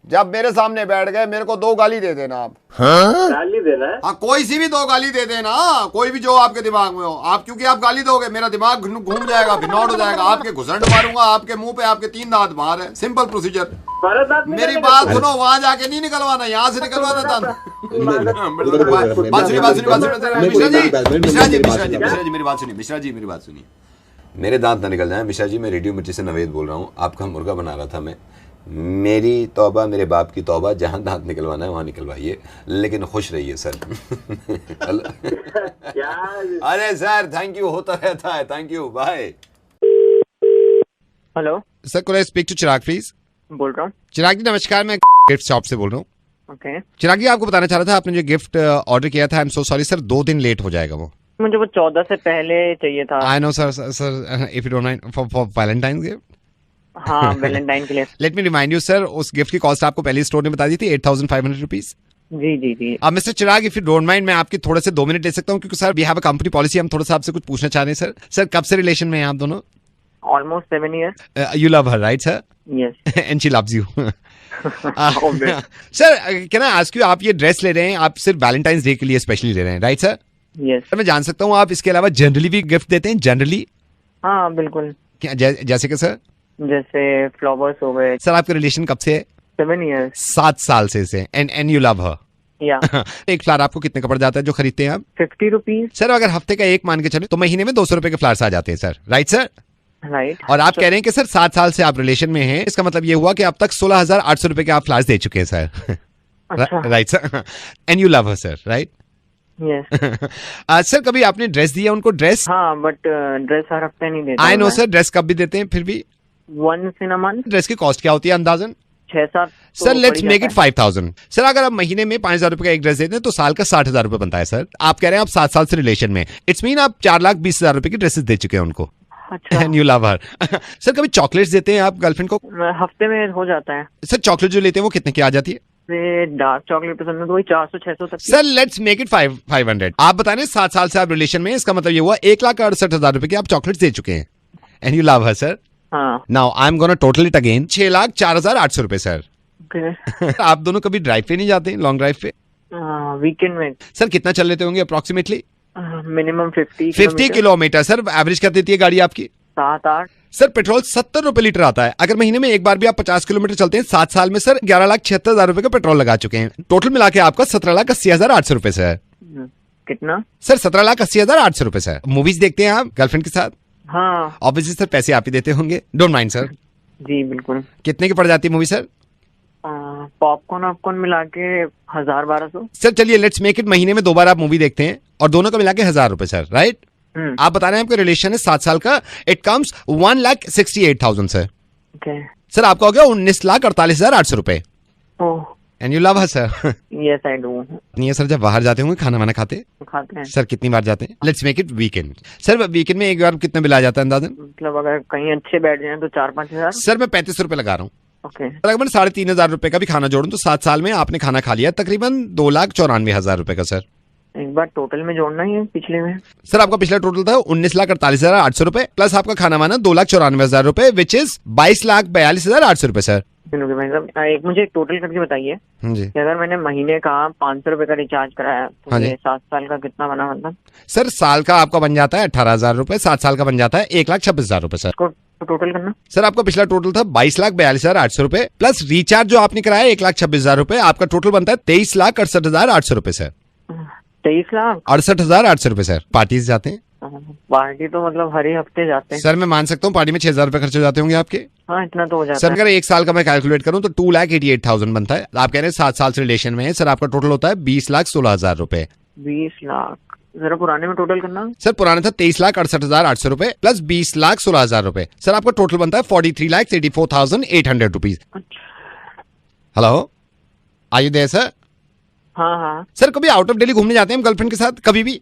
जब मेरे सामने बैठ गए मेरे को 2 गाली दे देना आप। गाली देना है? हाँ कोई सी भी 2 गाली दे देना, कोई भी जो आपके दिमाग में हो। आप क्योंकि आप गाली दोगे मेरा दिमाग घूम जाएगा, भिनौट हो जाएगा, आपके घुसंड मारूंगा आपके मुंह पे, आपके 3 दांत बाहर है। Simple procedure. मेरी बात सुनो, वहां जाके नहीं निकलवाना, यहाँ से निकलवाना था। मिश्रा जी मेरी बात सुनिए, मेरे दांत ना निकल जाए। मिश्रा जी मैं रेडियो मिर्ची से नवेद बोल रहा हूँ, आपका मुर्गा बना रहा था मैं। मेरी तौबा मेरे बाप की तौबा, जहाँ दांत निकलवाना है वहाँ निकलवाइए, लेकिन खुश रहिए सर। अरे सर थैंक यू, होता रहता है, thank you, bye. Hello sir could I speak to Chirag please? बोल रहा हूँ। चिराग जी नमस्कार, मैं गिफ्ट शॉप से बोल रहा हूँ। ओके चिराग जी आपको बताना चाह रहा था, आपने जो गिफ्ट ऑर्डर किया था, आई एम सो सॉरी सर, 2 दिन लेट हो जाएगा वो। मुझे वो 14 से पहले चाहिए था। I know sir, sir if you don't mind for Valentine's gift. हाँ वैलेंटाइन के लिए। Let me remind you sir, उस गिफ्ट की कॉस्ट आपको पहले स्टोर ने बता दी थी 8500 रुपीज। जी जी जी। अब mister Chirag if you don't mind, मैं आपके थोड़े से 2 मिनट ले सकता हूँ, क्योंकि sir we have a company policy, हम थोड़ा सा आपसे कुछ पूछना चाह रहे हैं सर। सर कब से रिलेशन में हैं आप दोनों? Almost 7 years। You love her right sir? Yes. And she loves you. Sir can I ask you, आप ये ड्रेस ले रहे हैं, आप सिर्फ वैलेंटाइंस डे के लिए स्पेशली ले रहे हैं राइट सर? यस। सर मैं जान सकता हूँ आप इसके अलावा जनरली भी गिफ्ट देते हैं? जनरली? हाँ बिल्कुल। जैसे कि सर? जैसे फ्लावर्स हो गए। सर आपका रिलेशन कब से है? 7 years। 7 साल से। एंड यू लव हर? या। एक फ्लावर आपको कितने का पड़ जाता है जो खरीदते हैं आप? 50 रुपीज। सर अगर हफ्ते का 1 मान के चले तो महीने में 200 रुपए के फ्लावर्स आ जाते हैं सर, राइट सर? राइट। और आप कह रहे हैं कि सर 7 साल से आप रिलेशन में हैं, इसका मतलब ये हुआ कि अब तक 16,800 रुपए के आप फ्लावर्स दे चुके हैं sir. Right sir? And you love her sir, right? Yes. Sir कभी आपने ड्रेस दिया उनको? ड्रेस? हाँ बट ड्रेस हर हफ्ते नहीं देता। आई नो सर, ड्रेस कब भी देते हैं फिर भी? once in a month। Dress की कॉस्ट क्या होती है अंदाजन? 6-7। Sir let's make it 5,000। Sir अगर आप महीने में 5,000 रुपए का एक ड्रेस देते हैं तो साल का 60,000 रुपए बनता है सर। आप कह रहे हैं आप 7 साल से रिलेशन में, इट्स मीन आप 4,20,000 रुपए की ड्रेसेस दे चुके हैं उनको। अच्छा। And you love her. Sir कभी चॉकलेट्स देते हैं आप गर्लफ्रेंड को? हफ्ते में हो जाता है। सर चॉकलेट जो लेते हैं वो कितने की आ जाती है? डार्क चॉकलेट पसंद है तो वही 400-600 तक। Sir let's make it 500। आप बता रहे 7 साल से आप रिलेशन में, इसका मतलब ये हुआ 1,68,000 रुपए की आप चॉकलेट्स दे चुके हैं। And you love her sir? हाँ। Now I am gonna total it again, 6,04,800 रुपए सर। Okay। आप दोनों कभी ड्राइव पे नहीं जाते, लॉन्ग ड्राइव पे? वीकेंड में। सर कितना चल लेते होंगे approximately? Minimum 50 kilometre. Sir average कर देती है गाड़ी आपकी? 7-8। सर पेट्रोल 70 रुपए लीटर आता है, अगर महीने में एक बार भी आप 50 किलोमीटर चलते हैं 7 साल में सर 11,76,000 रुपए का पेट्रोल लगा चुके हैं। टोटल मिला के आपका 17,80,800 रुपए से है। कितना? सर 17,80,800 रुपए से है। मूवीज देखते हैं आप गर्लफ्रेंड के साथ? हाँ। ऑब्वियसली सर पैसे आप ही देते होंगे, डोंट माइंड सर। जी बिल्कुल। कितने की पड़ जाती है मूवी सर? पॉपकॉर्न मिला के 1,000-1,200। सर चलिए लेट्स मेक इट, महीने में 2 बार आप मूवी देखते हैं और दोनों का मिला के 1,000 रुपए सर, राइट? आप बता रहे हैं आपका रिलेशन है 7 साल का, इट कम्स 1,68,000 सर। सर आपका हो गया 19,48,800 रुपए। And you love her sir? Yes I do. नहीं सर, जब बाहर जाते होंगे खाना वाना खाते हैं सर, कितनी बार जाते हैं? Let's make it weekend. Sir weekend में एक बार कितना बिल आ जाता है अंदाजन? मतलब अगर कहीं अच्छे बैठ जाए तो 4-5 हजार। सर मैं 35 रुपए लगा रहा हूँ। ओके। लगभग 3,500 रुपए का भी खाना जोड़ूं तो 7 साल में आपने खाना खा लिया तकरीबन 2,94,000 रुपए का सर। एक बार टोटल में जोड़ना ही है पिछले में। सर आपका पिछला टोटल था 19,48,800 रुपए प्लस आपका खाना वाना 2,94,000 रुपए, विच इज 22,42,800 रुपए सर। सुनोगे भाई साहब, एक मुझे टोटल करके बताइए जी कि अगर मैंने महीने का 500 रुपए का रिचार्ज कराया तो हाँ जी। ये 7 साल का कितना बना मतलब? सर साल का आपका बन जाता है 18,000 रुपए, 7 साल का बन जाता है 1,26,000 रुपए सर। इसको टोटल करना। सर आपका पिछला टोटल था 22,42,800 रुपए प्लस रिचार्ज जो आपने कराया 1,26,000 रुपए, आपका टोटल बनता है 23,68,800 रुपए सर। 23 लाख 68,800 रुपए सर। पार्टीज जाते हैं पार्टी तो मतलब हर ही हफ्ते जाते हैं। सर, मैं मान सकता हूँ पार्टी में 6,000 रुपए खर्च हो जाते होंगे आपके। हाँ इतना तो हो जाता सर है। अगर एक साल का मैं कैलकुलेट करूँ तो 2,88,000 बनता है। आप कह रहे हैं 7 साल से रिलेशन में है सर, आपका टोटल होता है 20,16,000 रुपए। 20 लाख जरा पुराने में टोटल करना। सर पुराना था 23,68,800 रुपए प्लस 20,16,000 रुपए। सर आपका टोटल बनता है 43,84,800 rupees. Hello, are you there sir? हाँ हाँ सर कभी आउट ऑफ दिल्ली घूमने जाते हैं गर्लफ्रेंड के साथ कभी भी?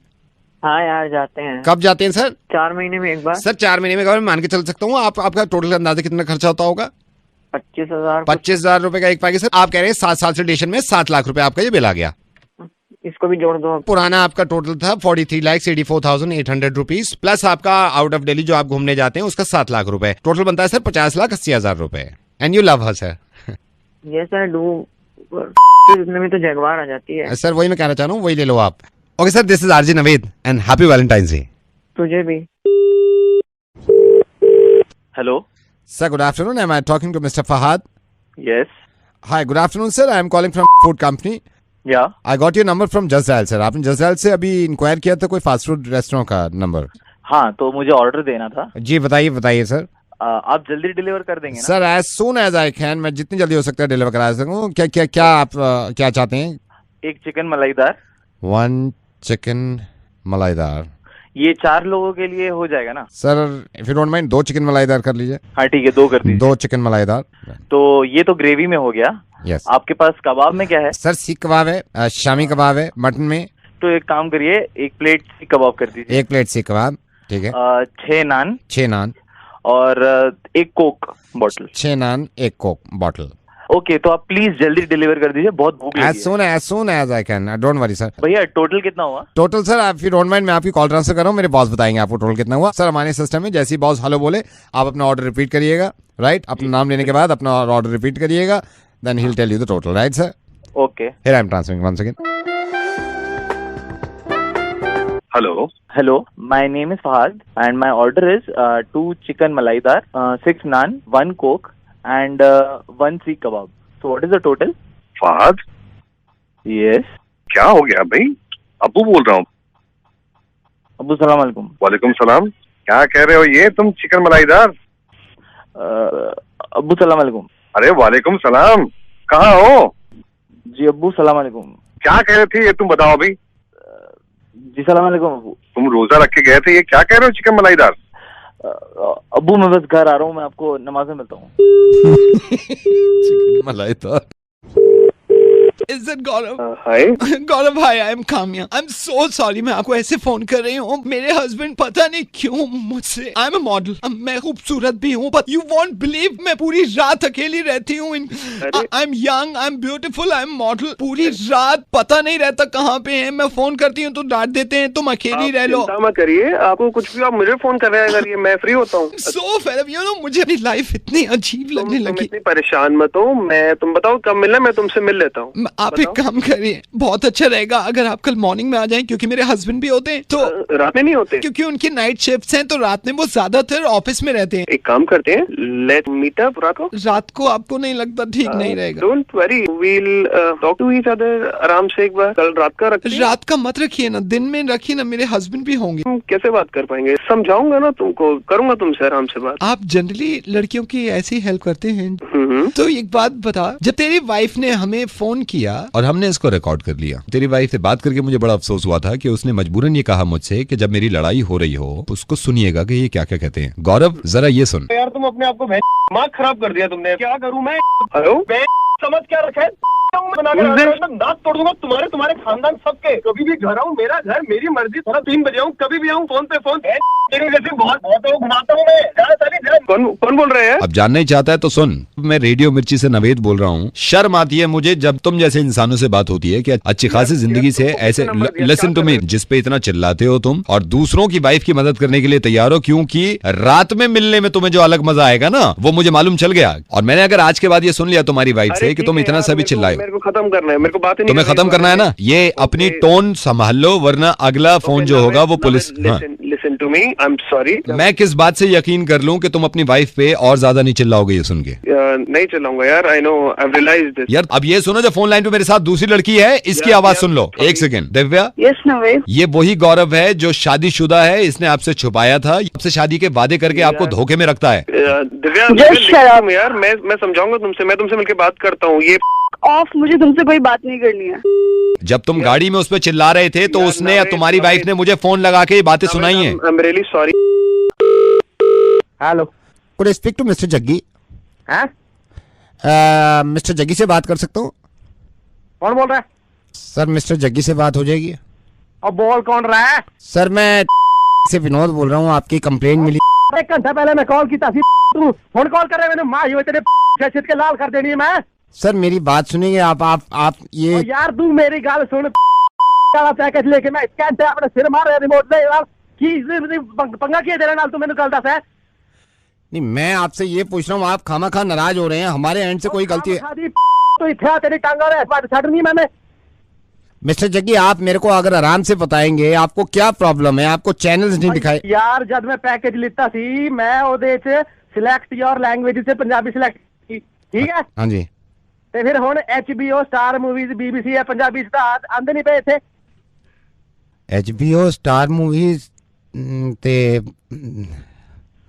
हाँ यार जाते हैं। कब जाते हैं सर? 4 महीने में एक बार। सर 4 महीने में एक बार, मैं मान के चल सकता हूँ आपका टोटल अंदाजा कितना खर्चा होता होगा? 25,000। 25,000 रुपए का एक पैकेज। सर आप कह रहे हैं 7 साल से रिलेशन में 7 लाख रुपए आपका ये बिल आ गया। इसको भी जोड़ दो। पुराना आपका टोटल था 43,84,800 रुपीज प्लस आपका आउट ऑफ दिल्ली जो आप घूमने जाते हैं उसका 7 लाख रुपए। टोटल बनता है सर 50,80,000 रुपए। And you love her sir? Yes I do. इतने में तो जगवार आ जाती है। सर वही मैं कहना चाह रहा हूँ, वही ले लो आप। Okay sir, this is RJ Naved and happy Valentine's day. तुझे भी। Hello sir, good afternoon. Am I talking to mister Fahad? Yes hi, good afternoon sir. I am calling from food company. Yeah I got your number from Justdial sir. आपने Justdial से अभी inquire किया था कोई fast food restaurant का number? हाँ, तो मुझे ऑर्डर देना था। जी बताइए सर। आप जल्दी डिलीवर कर देंगे ना? Sir as soon as I can, मैं जितनी जल्दी हो सकता है डिलीवर करा सकूँ। क्या आप क्या चाहते हैं? एक चिकन मलाईदार। 1 चिकन मलाईदार। ये 4 लोगों के लिए हो जाएगा ना? Sir if you don't mind 2 chicken मलाईदार कर लीजिए। हाँ ठीक है, 2 कर दीजिए। 2 चिकन मलाईदार। तो ये तो ग्रेवी में हो गया। यस। आपके पास कबाब में क्या है? सर सीख कबाब है, शामी कबाब है मटन में। तो एक काम करिए, 1 प्लेट सीख कबाब कर दीजिए। 1 प्लेट सीख कबाब, ठीक है। 6 नान। 6 नान और 1 कोक बॉटल। 6 नान 1 कोक बॉटल। ओके, तो आप प्लीज जल्दी डिलीवर कर दीजिए, बहुत भूख लगी है। as soon as I can, don't worry sir. भैया टोटल कितना हुआ? टोटल सर आप यू डोंट माइंड मैं आपकी कॉल ट्रांसफर कर रहा हूँ, मेरे बॉस बताएंगे आपको टोटल कितना हुआ। सर हमारे सिस्टम में जैसे ही बॉस हेलो बोले आप अपना ऑर्डर रिपीट करिएगा, राइट? अपना नाम लेने के बाद अपना ऑर्डर रिपीट करिएगा, then he will tell you the total, right sir? Okay, here I am transferring once again. Hello, my name is Fahad and my order is 2 chicken malaidar, 6 naan, 1 coke and 1 seekh kebab. So what is the total? Fahad, Yes. क्या हो गया भाई? अबू बोल रहा हूँ। अब्बू सलाम अलैकुम। वालेकुम सलाम। क्या कह रहे हो ये तुम चिकन मलाईदार? अब्बू सलाम अलैकुम। अरे वालेकुम सलाम, कहाँ हो? जी अब्बू सलाम अलैकुम। क्या कह रहे थे ये तुम बताओ अभी? जी सलाम अलैकुम अब्बू। तुम रोजा रख के गए थे, ये क्या कह रहे हो चिकन मलाईदार? अब्बू मैं बस घर आ रहा हूँ, मैं आपको नमाज में मिलता हूँ। चिकन मलाईदार। Is that Gaurav? Hi Gaurav, hi, I'm Kamya. I'm so sorry मैं आपको ऐसे फोन कर रही हूँ। मेरे हस्बैंड पता नहीं क्यों मुझसे I'm a model. मैं खूबसूरत भी हूँ, but you won't believe मैं पूरी रात अकेली रहती हूँ। I'm young, I'm beautiful, I'm model. पूरी रात पता नहीं रहता कहाँ पे है। मैं फोन करती हूँ तो डांट देते हैं तुम अकेली रह लो। चिंता मत करिए, आपको कुछ भी आप मुझे फोन कर रहे हैं, अगर ये मैं फ्री होता हूँ। So fed up, you know, मुझे अपनी लाइफ इतनी अजीब लगने तुम लगी। इतनी परेशान मत हो, तुम बताओ कब मिलना, मैं तुमसे मिल लेता हूँ। आप एक काम करिए, बहुत अच्छा रहेगा अगर आप कल मॉर्निंग में आ जाएं, क्योंकि मेरे हस्बैंड भी होते हैं तो रात में नहीं होते, क्योंकि उनकी नाइट शिफ्ट्स हैं तो रात में वो ज्यादातर ऑफिस में रहते हैं। एक काम करते हैं, लेट्स मीट अप रात को आपको नहीं लगता ठीक नहीं रहेगा? Don't worry, we'll talk to each other आराम से एक बार। कल रात का रखते हैं। रात का मत रखिए ना, दिन में रखिए ना, मेरे हस्बैंड भी होंगे। तुम कैसे बात कर पाएंगे? समझाऊंगा ना तुमको, करूंगा तुमसे आराम से बात। आप जनरली लड़कियों की ऐसी हेल्प करते हैं। तो एक बात बता, जब तेरी वाइफ ने हमें फोन किया और हमने इसको रिकॉर्ड कर लिया, तेरी वाइफ से बात करके मुझे बड़ा अफसोस हुआ था कि उसने मजबूरन ये कहा मुझसे कि जब मेरी लड़ाई हो रही हो उसको सुनिएगा कि ये क्या क्या कहते हैं। गौरव जरा ये सुन। यार तुम अपने आप को दिमाग खराब कर दिया तुमने। क्या करूं मैं? हेलो, समझ क्या रखा है? दांत तोड़ दूंगा तुम्हारे खानदान सबके। कभी भी घर आऊँ, मेरा घर मेरी मर्जी, थोड़ा 3 बजे आऊँ, कभी भी आऊँ, फोन पे फोन। तेरी जैसी बहुत घुमाता हूँ मैं। कौन बोल रहे हैं? अब जानना ही चाहता है तो सुन, मैं रेडियो मिर्ची से नवेद बोल रहा हूँ। शर्म आती है मुझे जब तुम जैसे इंसानों से बात होती है कि अच्छी खासी जिंदगी से ऐसे लिसन टू मी, जिस पे इतना चिल्लाते हो तुम और दूसरों की वाइफ की मदद करने के लिए तैयार हो, क्योंकि रात में मिलने में तुम्हें जो अलग मजा आएगा ना वो मुझे मालूम चल गया। और मैंने अगर आज के बाद ये सुन लिया तुम्हारी वाइफ से कि तुम इतना सा भी चिल्लाए, मेरे को खत्म करना है, मेरे को बात तुम्हें खत्म करना है ना, ये अपनी टोन संभाल लो वरना अगला फोन जो होगा वो police. Listen to me, I am sorry. मैं किस बात से यकीन कर लूं कि तुम अपनी वाइफ पे और ज्यादा नहीं चिल्लाओगे ये सुन के? नहीं चिल्लाऊंगा यार, I know, I have realized this. यार अब ये सुनो, जो फोन लाइन पे मेरे साथ दूसरी लड़की है इसकी आवाज सुन लो। एक सेकंड। दिव्या, यस नवेद, ये वही गौरव है जो शादीशुदा है, इसने आपसे छुपाया था, आपसे शादी के वादे करके आपको धोखे में रखता है। दिव्या यार, मैं समझाऊंगा तुमसे, मैं तुमसे मिलकर बात करता हूँ। ये ऑफ, मुझे तुमसे कोई बात नहीं करनी है। जब तुम गाड़ी में उस पर चिल्ला रहे थे तो उसने या तुम्हारी वाइफ ने मुझे फोन लगा के ये बातें सुनाई हैं। I am really sorry. Hello, could I speak to mister Jaggi? Mister Jaggi से बात कर सकता हूँ? कौन बोल रहा है? सर मिस्टर जग्गी से बात हो जाएगी? अब बोल कौन रहा है? सर मैं से विनोद बोल रहा हूँ, आपकी कंप्लेंट मिली। 1 घंटा पहले मैं कॉल की थी, तू फोन कॉल कर रहे मैंने माँ ही तेरे छेद के लाल कर देनी है मैं। सर मेरी बात सुनिए, आप ये यार तू मेरी गाल सुन, पैकेज लेके मैं स्कैन से अपने सिर मार रहे रिमोट ले यार की पंगा किए तेरे नाल, तू मैंने गल दस है। नहीं, मैं आपसे ये पूछ रहा हूँ, आप खामा खा नाराज हो रहे हैं, हमारे एंड से कोई गलती है तो इतना तेरी टांग और छड़नी मैंने। मिस्टर जग्गी आप मेरे को अगर आराम से बताएंगे आपको क्या प्रॉब्लम है, आपको चैनल्स नहीं दिखाए? यार जब मैं पैकेज लिता सी मैं ओदे च सिलेक्ट योर लैंग्वेज से पंजाबी सिलेक्ट की, ठीक है? हाँ जी। ते फिर हुण HBO स्टार मूवीज BBC है पंजाबी आंदे नहीं पे इत्थे। HBO स्टार मूवीज ते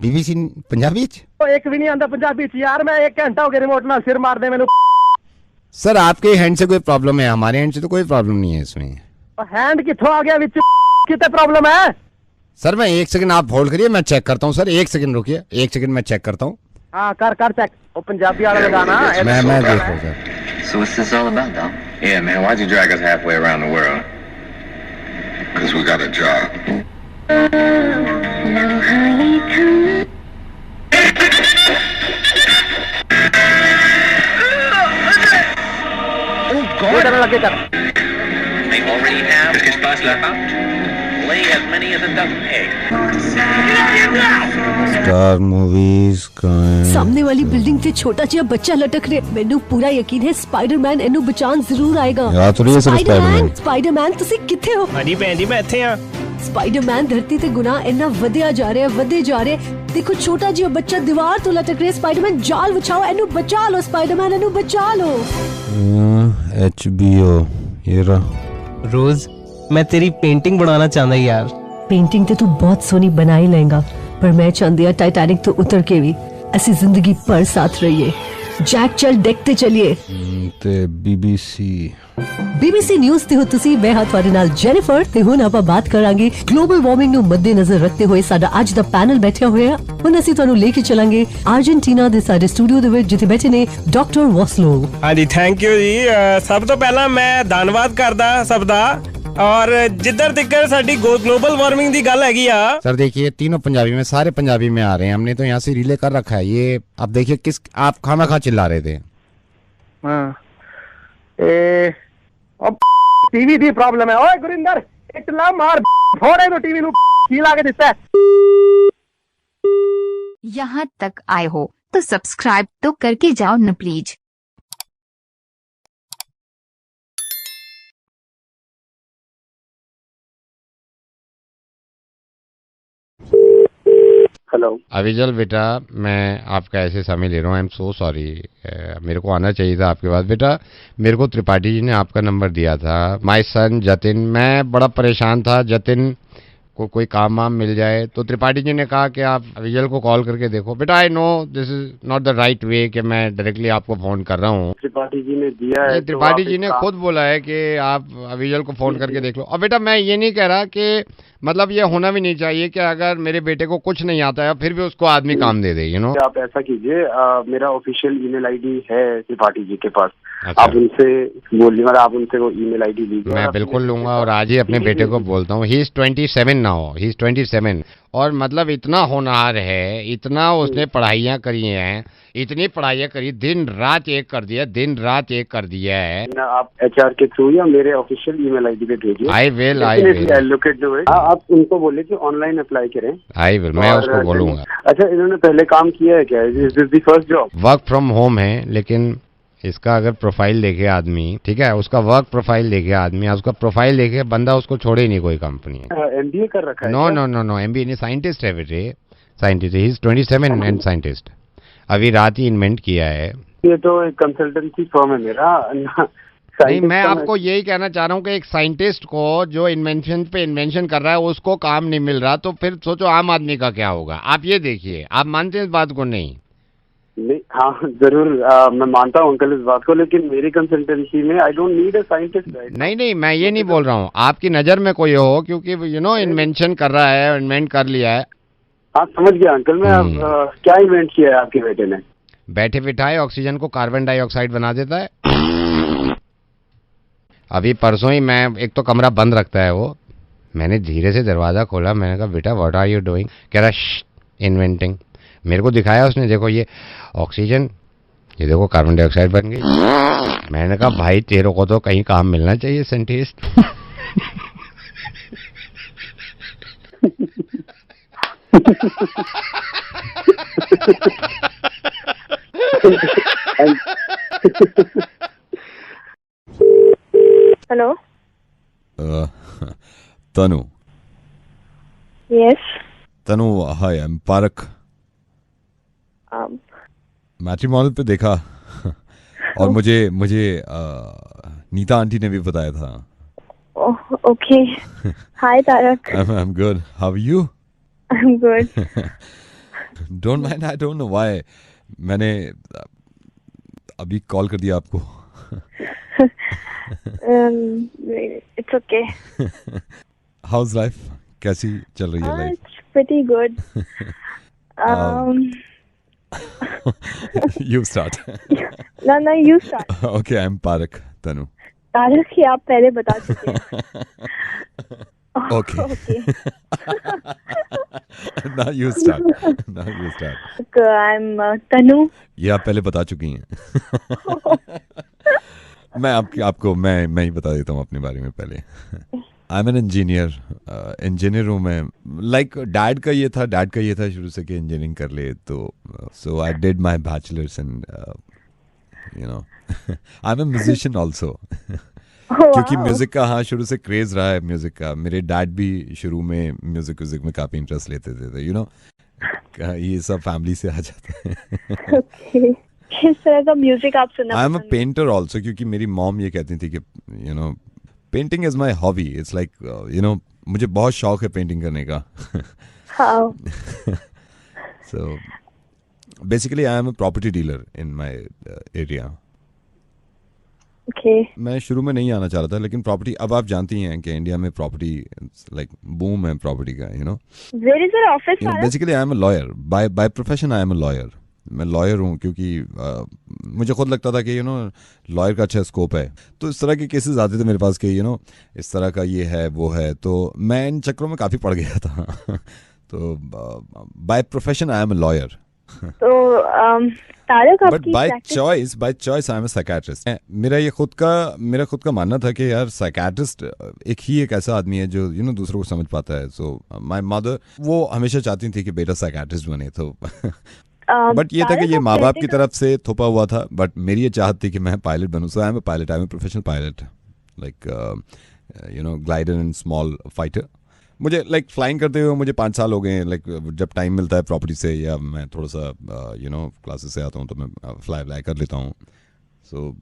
BBC पंजाबी च? एक भी नहीं आंदा पंजाबी च यार, मैं 1 घंटा हो गया रिमोट नाल सिर मार दे मैनू। सर आपके हैंड से कोई प्रॉब्लम है, हमारे हैंड से तो कोई प्रॉब्लम नहीं है इसमें। हैंड किथों आ गया विच, कितने प्रॉब्लम है? सर मैं 1 सेकंड आप होल्ड करिए, मैं चेक करता हूँ। सर 1 सेकंड रुकिए, 1 सेकंड मैं चेक करता हूँ। हाँ कर चेक, वो पंजाबी वाला लगाना। मैं देख रहा हूँ sir. So what's this all about, though? Yeah, man, why'd you drag us halfway around the world? Because we got a job. They already have his bus about. Lay as many as a dozen eggs. Star movies का सामने वाली building से छोटा जिहा बच्चा लटक रहा, मैनू पूरा यकीन है स्पाइडरमैन ਇਹਨੂੰ ਬਚਾਉਣ ਜ਼ਰੂਰ ਆਏਗਾ। ਯਾਰ ਥੋੜੀ ਇਹ स्पाइडरमैन ਤੁਸੀਂ ਕਿੱਥੇ ਹੋ? ਹਾਂਜੀ ਭੈਣ ਜੀ ਮੈਂ ਇੱਥੇ ਆ। स्पाइडरमैन धरती ते गुनाह ਇੰਨਾ ਵਧਿਆ ਜਾ ਰਿਹਾ, ਵਧੇ ਜਾ ਰਿਹਾ। देखो छोटा जिहा बच्चा दीवार तो लटक रहा, स्पाइडरमैन जाल बिछाओ, ਇਹਨੂੰ बचा लो, स्पाइडरमैन ਇਹਨੂੰ बचा लो। HBO ये रहा। रोज मैं तेरी पेंटिंग बनाना चाहता यार। पेंटिंग ते तू बहुत सोहनी बना ही लेगा, पर मैं चाहती हूँ टाइटैनिक तो उतर के भी ऐसी जिंदगी पर साथ रहिए। जैक चल डेक ते चलिए। ते BBC न्यूज़ ते हो तुसी, मैं हां ਤੁਹਾਡੇ ਨਾਲ ਜੈਨੀਫਰ ਤੇ ਹੁਣ ਆਪਾਂ ਬਾਤ ਕਰਾਂਗੇ ਗਲੋਬਲ ਵਾਰਮਿੰਗ ਨੂੰ ਮੱਦੇਨਜ਼ਰ ਰੱਖਦੇ ਹੋਏ। ਸਾਡਾ ਅੱਜ ਦਾ ਪੈਨਲ ਬੈਠਿਆ ਹੋਇਆ, ਹੁਣ ਅਸੀਂ ਤੁਹਾਨੂੰ ਲੈ ਕੇ ਚੱਲਾਂਗੇ ਅਰਜਨਟੀਨਾ ਦੇ ਸਾਡੇ ਸਟੂਡੀਓ ਦੇ ਵਿੱਚ ਜਿੱਥੇ ਬੈਠੇ ਨੇ ਡਾਕਟਰ ਵਾਸਲੋ। ਹਾਂਜੀ ਥੈਂਕ ਯੂ ਜੀ। ਸਭ ਤੋਂ ਪਹਿਲਾਂ ਮੈਂ ਧੰਨਵਾਦ ਕਰਦਾ ਸਭ ਦਾ। और जिधर तक साडी ग्लोबल वार्मिंग की गल हैगी आ। सर देखिए तीनों पंजाबी में, सारे पंजाबी में आ रहे हैं, हमने तो यहाँ से रिले कर रखा है। ये अब देखिए किस आप खाना खा चिल्ला रहे थे। अब टीवी दी प्रॉब्लम है। ओए गुरिंदर इतना मार फोड़े तो टीवी नु खीला के दिसता है। यहाँ तक आए हो तो सब्सक्राइब तो करके जाओ न प्लीज। हेलो अविजल बेटा, मैं आपका ऐसे समय ले रहा हूँ, आई एम सो सॉरी। मेरे को आना चाहिए था आपके पास। बेटा मेरे को त्रिपाठी जी ने आपका नंबर दिया था। माय सन जतिन, मैं बड़ा परेशान था। जतिन को कोई काम वाम मिल जाए तो त्रिपाठी जी ने कहा कि आप अविजल को कॉल करके देखो। बेटा I know this is not the right way कि मैं डायरेक्टली आपको फोन कर रहा हूँ। त्रिपाठी जी ने दिया है, त्रिपाठी जी ने खुद बोला है कि आप अविजल को फोन करके देख लो। और बेटा मैं ये नहीं कह रहा कि मतलब ये होना भी नहीं चाहिए कि अगर मेरे बेटे को कुछ नहीं आता है फिर भी उसको आदमी काम दे दे, यू नो। आप ऐसा कीजिए, मेरा ऑफिशियल ईमेल आईडी है त्रिपाठी जी के पास, अच्छा। आप उनसे बोलिए, मतलब आप उनसे वो ईमेल आईडी लीजिए। मैं बिल्कुल लूंगा और आज ही अपने बेटे को बोलता हूँ। ही इज 27 नाउ, ही इज 27 और मतलब इतना होनहार है, इतना उसने पढ़ाइयाँ करी हैं, इतनी पढ़ाइयाँ करी, दिन रात एक कर दिया, दिन रात एक कर दिया है। आप HR के थ्रू या मेरे ऑफिशियल ईमेल आईडी पे भेजिए। I will allocate do it. आप उनको बोले कि ऑनलाइन अप्लाई करें। आई विल, मैं उसको बोलूंगा। अच्छा, इन्होंने पहले काम किया है क्या? Is this the first job? Work from home है, लेकिन इसका अगर प्रोफाइल देखे आदमी, ठीक है, उसका वर्क प्रोफाइल देखे आदमी, उसका प्रोफाइल देखे बंदा, उसको छोड़े ही नहीं कोई कंपनी। MBA कर रखा है? No no no no, MBA नहीं, साइंटिस्ट है बेटे, scientist. He is 27 and scientist. अभी रात ही इन्वेंट किया है। ये तो एक कंसल्टेंसी फर्म है मेरा। नहीं, मैं आपको यही कहना चाह रहा हूँ कि एक साइंटिस्ट को जो इन्वेंशन पे इन्वेंशन कर रहा है उसको काम नहीं मिल रहा, तो फिर सोचो आम आदमी का क्या होगा। आप ये देखिए, आप मानते हैं इस बात को? नहीं, हाँ जरूर, मैं मानता हूँ अंकल इस बात को, लेकिन मेरी कंसल्टेंसी में I don't need a scientist. नहीं नहीं, मैं ये नहीं बोल रहा हूँ, आपकी नज़र में कोई हो, क्योंकि इन्वेंशन कर रहा है, इन्वेंट कर लिया है। हाँ समझ गया अंकल। मैं क्या इन्वेंट किया है आपके बेटे ने? बैठे बिठाए ऑक्सीजन को कार्बन डाइऑक्साइड बना देता है। अभी परसों ही मैं, एक तो कमरा बंद रखता है वो, मैंने धीरे से दरवाज़ा खोला, मैंने कहा बेटा व्हाट आर यू डूइंग? कह रहा इन्वेंटिंग। मेरे को दिखाया उसने, देखो ये ऑक्सीजन, ये देखो कार्बन डाइऑक्साइड बन गई। मैंने कहा भाई तेरे को तो कहीं काम मिलना चाहिए scientist. Hello Tanu. Yes Tanu, hi, I am park. Matrimonial पे देखा और मुझे नीता आंटी ने भी बताया था। Okay, hi Tarak. I am good, how are you? I am good. Don't mind, I don't know why मैंने अभी कॉल कर दिया आपको। It's okay. हाउस लाइफ कैसी चल रही है? Life it's pretty good. You start. No, you start. Okay, I'm Parak, Tanu. Tarak ही आप पहले बता चुके हैं। Okay. Now you start. I'm Tanu. ये आप पहले बता चुकी हैं। मैं आपको मैं ही बता देता हूँ अपने बारे में पहले। आई एम एन इंजीनियर हूँ मैं। लाइक डैड का ये था शुरू से कि इंजीनियरिंग कर ले, तो so I did my bachelor's and you know I am a musician also. क्योंकि म्यूजिक का शुरू से क्रेज रहा है म्यूजिक का। मेरे डैड भी शुरू में म्यूजिक में काफी इंटरेस्ट लेते थे, यू नो ये सब फैमिली से आ जाता है। किस तरह का म्यूजिक आप सुनना? आई एम अ पेंटर ऑल्सो, क्योंकि मेरी मॉम ये कहती थी कि you know painting is my hobby. It's like you no मुझे बहुत शौक है पेंटिंग करने का। So basically I am a property dealer in my area. मैं शुरू में नहीं आना चाह रहा था, लेकिन प्रॉपर्टी, अब आप जानती हैं कि इंडिया में प्रॉपर्टी लाइक बूम है प्रॉपर्टी का, you know. Where is your office? Basically I am a lawyer, by profession I am a lawyer. मैं लॉयर हूँ क्योंकि मुझे खुद लगता था कि यू नो लॉयर का अच्छा स्कोप है, तो इस तरह के केसेस आते थे मेरे पास कि यू नो इस तरह का ये है वो है, तो मैं इन चक्रों में काफ़ी पड़ गया था। तो by profession I am a lawyer, but by choice I am a psychiatrist. मेरा खुद का मानना था कि यार साइकियाट्रिस्ट एक ऐसा आदमी है जो यू नो दूसरों को समझ पाता है। सो माय मदर वो हमेशा चाहती थी कि बेटा साइकियाट्रिस्ट बने, तो बट ये था कि ये माँ बाप की तरफ से थोपा हुआ था, बट मेरी ये चाहत थी कि मैं पायलट बनूं। So I am a pilot, I am a professional pilot, like you know glider and small fighter. मुझे लाइक फ्लाइंग करते हुए मुझे 5 साल हो गए हैं। लाइक जब टाइम मिलता है प्रॉपर्टी से या मैं थोड़ा सा यू नो क्लासेस से आता हूँ तो मैं फ्लाई कर लेता हूँ। सो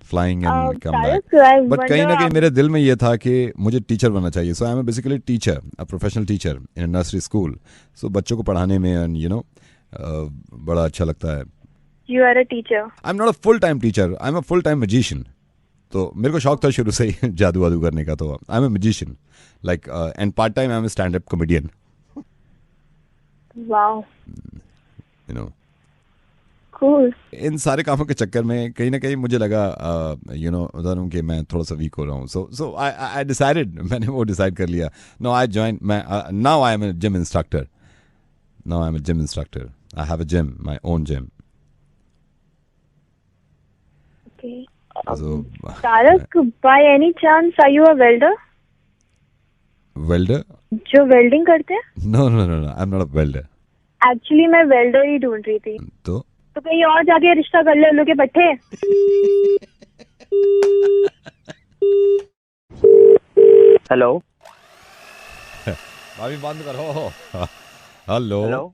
flying and come back. But कहीं ना कहीं मेरे दिल में ये था कि मुझे टीचर बनना चाहिए। So I am basically teacher, a professional teacher in nursery school. So बच्चों को पढ़ाने में एंड यू नो बड़ा अच्छा लगता है। You are a teacher. I'm not a full-time teacher. I'm a full-time magician. तो मेरे को शौक था शुरू से ही जादू वादू करने का, तो I'm a magician. Like and part-time I'm a stand-up comedian. Wow. You know. cool. इन सारे कामों के चक्कर में कहीं ना कहीं मुझे लगा उदाहरण कि मैं थोड़ा सा वीक हो रहा हूँ, सो आई डिसाइडेड, मैंने वो डिसाइड कर लिया, no I join, now I am a gym instructor, I have a gym, my own gym. Okay. So, Tarak, by any chance are you a welder? Welder? जो welding करते हैं? No, I'm not a welder. Actually मैं welder ही ढूंढ रही थी. तो कहीं और जाके रिश्ता कर ले, लोग के पट्टे. हेलो. भाभी बंद करो. हेलो.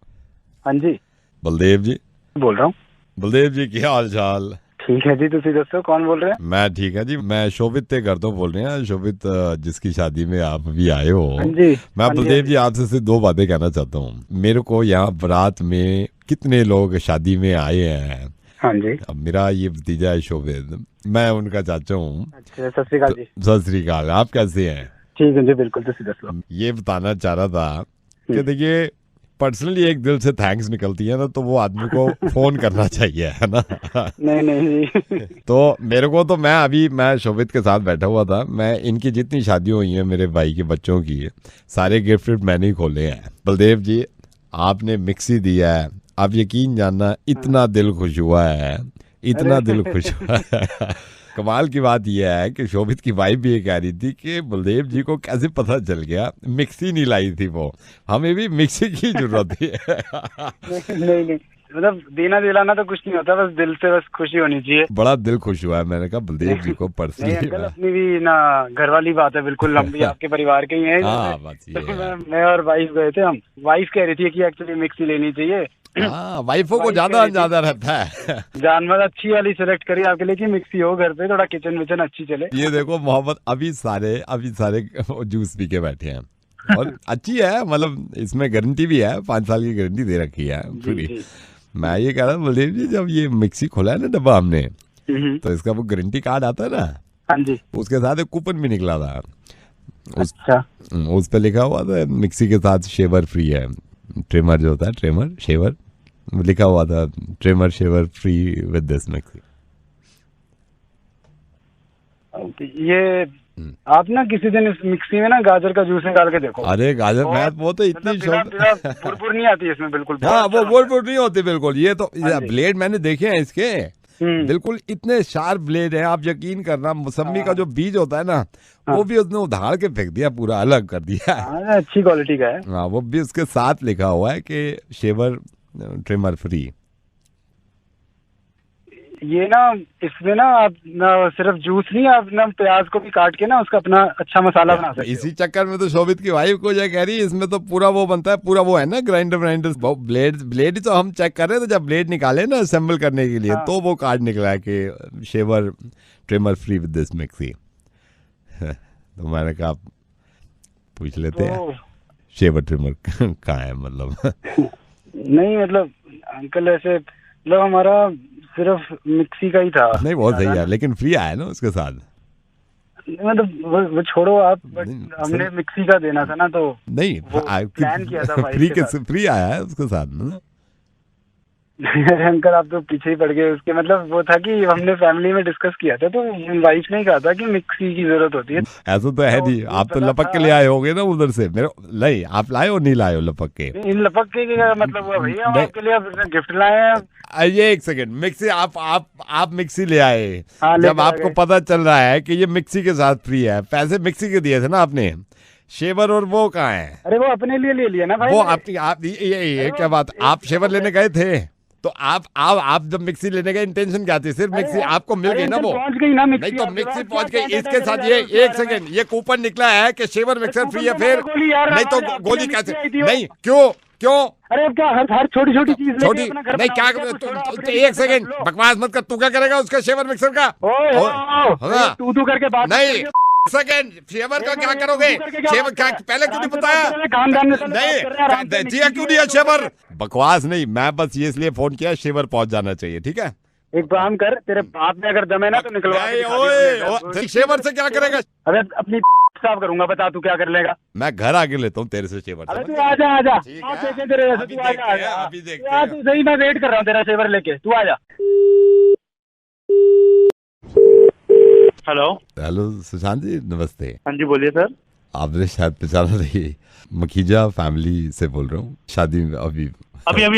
हाँ जी. बलदेव जी बोल रहा हूँ. बलदेव जी क्या हाल चाल? ठीक है जी, तुसी दसो कौन बोल रहे हैं? मैं ठीक है जी, मैं शोभित ते करता हूँ बोल रहे हैं, शोभित जिसकी शादी में आप भी आए हो. जी. मैं बलदेव जी आपसे सिर्फ 2 बातें कहना चाहता हूँ. मेरे को यहाँ बारात में कितने लोग शादी में आए हैं. हाँ जी. अब मेरा ये भतीजा है शोभित, मैं उनका चाचा हूँ. अच्छा, सत श्री अकाल जी. सत श्री अकाल. आप कैसे हैं? ठीक है जी, बिल्कुल. तुसी दसो. ये बताना चाह रहा था कि देखिए पर्सनली एक दिल से थैंक्स निकलती है ना, तो वो आदमी को फोन करना चाहिए, है ना. नहीं. तो मेरे को तो मैं शोभित के साथ बैठा हुआ था, मैं इनकी जितनी शादियां हुई हैं मेरे भाई के बच्चों की, सारे गिफ्ट मैंने ही खोले हैं. बलदेव जी आपने मिक्सी दिया है, आप यकीन जानना इतना दिल खुश हुआ है, इतना दिल खुश हुआ है. कमाल की बात यह है कि शोभित की वाइफ भी ये कह रही थी कि बलदेव जी को कैसे पता चल गया, मिक्सी नहीं लाई थी वो, हमें भी मिक्सी की जरूरत थी. नहीं, मतलब देना दिलाना तो कुछ नहीं होता, बस दिल से बस खुशी होनी चाहिए. बड़ा दिल खुश हुआ है. मैंने कहा बलदेव जी को पर्सनली. अंकल अपनी भी ना घर वाली बात है, बिल्कुल हम भी आपके परिवार के ही हैं. हाँ, बात ये है. मैं और वाइफ गए थे, हम वाइफ कह रही थी कि एक्चुअली मिक्सी लेनी चाहिए. वाइफों को ज्यादा रहता है. जानवर अच्छी वाली सिलेक्ट करी आपके लिए कि मिक्सी हो घर पे, थोड़ा किचन विचन अच्छी चले. ये देखो मोहब्बत, अभी सारे जूस पी के बैठे हैं और अच्छी है, मतलब इसमें गारंटी भी है, 5 साल की गारंटी दे रखी है पूरी. मैं ये कह रहा हूँ बलदेव जी, जब ये मिक्सी खोला है ना डब्बा हमने, तो इसका वो गारंटी कार्ड आता है ना. हाँ जी. उसके साथ एक कूपन भी निकला था. अच्छा. उस पे लिखा हुआ था मिक्सी के साथ शेवर फ्री है. ट्रिमर जो होता है, ट्रिमर शेवर लिखा हुआ था, trimmer shaver free with this mixie. ये आप ना किसी दिन इस मिक्सी में ना गाजर का जूस निकाल के देखो. अरे गाजर, मैं वो तो इतनी बुरबुर नहीं आती इसमें बिल्कुल. हाँ, वो बुरबुर नहीं होती बिल्कुल. ये तो ब्लेड मैंने देखे हैं इसके, बिल्कुल इतने शार्प ब्लेड हैं, आप यकीन करना. मौसमी का जो बीज होता है ना, वो भी उसने उधार के फेंक दिया, पूरा अलग कर दिया. अच्छी क्वालिटी का है. हाँ, वो भी उसके साथ लिखा हुआ है कि शेवर ट्रिमर फ्री. ये ना इसमें ना आप ना सिर्फ जूस नहीं, आप ना प्याज को भी काट के ना उसका अपना अच्छा मसाला बना सकते. इसी चक्कर में तो शोभित की वाइफ को जो कह रही है, इसमें तो पूरा वो बनता है, पूरा वो है ना ग्राइंडर ब्लेड तो हम चेक कर रहे थे, जब ब्लेड निकाले ना असेंबल करने के लिए, तो वो कार्ड निकला है कि shaver trimmer free with this mixie. तो मैंने कहा पूछ लेते हैं शेवर ट्रिमर कहाँ है, मतलब. नहीं मतलब अंकल ऐसे मतलब हमारा सिर्फ मिक्सी का ही था. नहीं, बहुत सही है, लेकिन फ्री आया ना उसके साथ. मतलब वो छोड़ो आप, बट हमने मिक्सी का देना था ना, तो नहीं प्लान किया था फ्री आया है उसके साथ ना. अंकल आप तो पीछे ही पड़ गए उसके. मतलब वो था कि हमने फैमिली में डिस्कस किया था, तो वाइफ ने कहा था कि मिक्सी की जरूरत होती है. ऐसा तो है जी. आप तो लपक के ले आए होगे ना उधर से. मेरे नहीं, आप लाए हो नहीं लाए हो लपक के? इन लपक के मतलब हुआ भैया, हम आपके लिए गिफ्ट लाए हैं. ये एक सेकंड, मिक्सी आप मिक्सी ले आए. जब आपको पता चल रहा है कि ये मिक्सी के साथ फ्री है, पैसे मिक्सी के दिए थे ना आपने, शेवर और वो कहाँ है? अरे वो अपने लिए ले लिया ना भाई. वो आप ये क्या बात, आप शेवर लेने गए थे, तो आप जब मिक्सी लेने का इंटेंशन क्या थी? सिर्फ मिक्सी आपको मिल गई ना, वो पहुंच गई ना मिक्सी. नहीं तो मिक्सी पहुंच गई, इसके साथ ये एक सेकंड, ये कूपन निकला है कि शेवर मिक्सर फ्री है. फिर नहीं तो गोली कैसे? नहीं, क्यों? अरे क्या हर छोटी चीज छोटी नहीं, क्या एक सेकंड बकवास मत कर. तू क्या करेगा उसका शेवर मिक्सर का? तू करके बात नहीं. सेकंड, शेवर का क्या करोगे? शेवर क्या पहले क्यों नहीं बताया? नहीं दिया क्यों नहीं शेवर? बकवास नहीं, मैं बस ये इसलिए फोन किया, शेवर पहुंच जाना चाहिए. ठीक है, एक काम कर, तेरे बाप में अगर दम है ना तो निकलवा के दिखा दे। ओए शेवर से क्या करेगा? अबे अपनी साफ करूंगा, बता तू क्या कर लेगा। मैं घर आके लेता हूँ तेरे से शेवर। अबे तू आजा आजा, आप देखें तेरे वैसे, तू आजा अभी देखते हैं। तू सही, मैं वेट कर रहा हूँ तेरा शेवर लेके, तू आजा। हेलो हेलो सुशांत जी, नमस्ते। हाँ जी बोलिए सर। आपने शायद पहचाना नहीं, मखीजा फैमिली से बोल रहा हूँ। शादी में अभी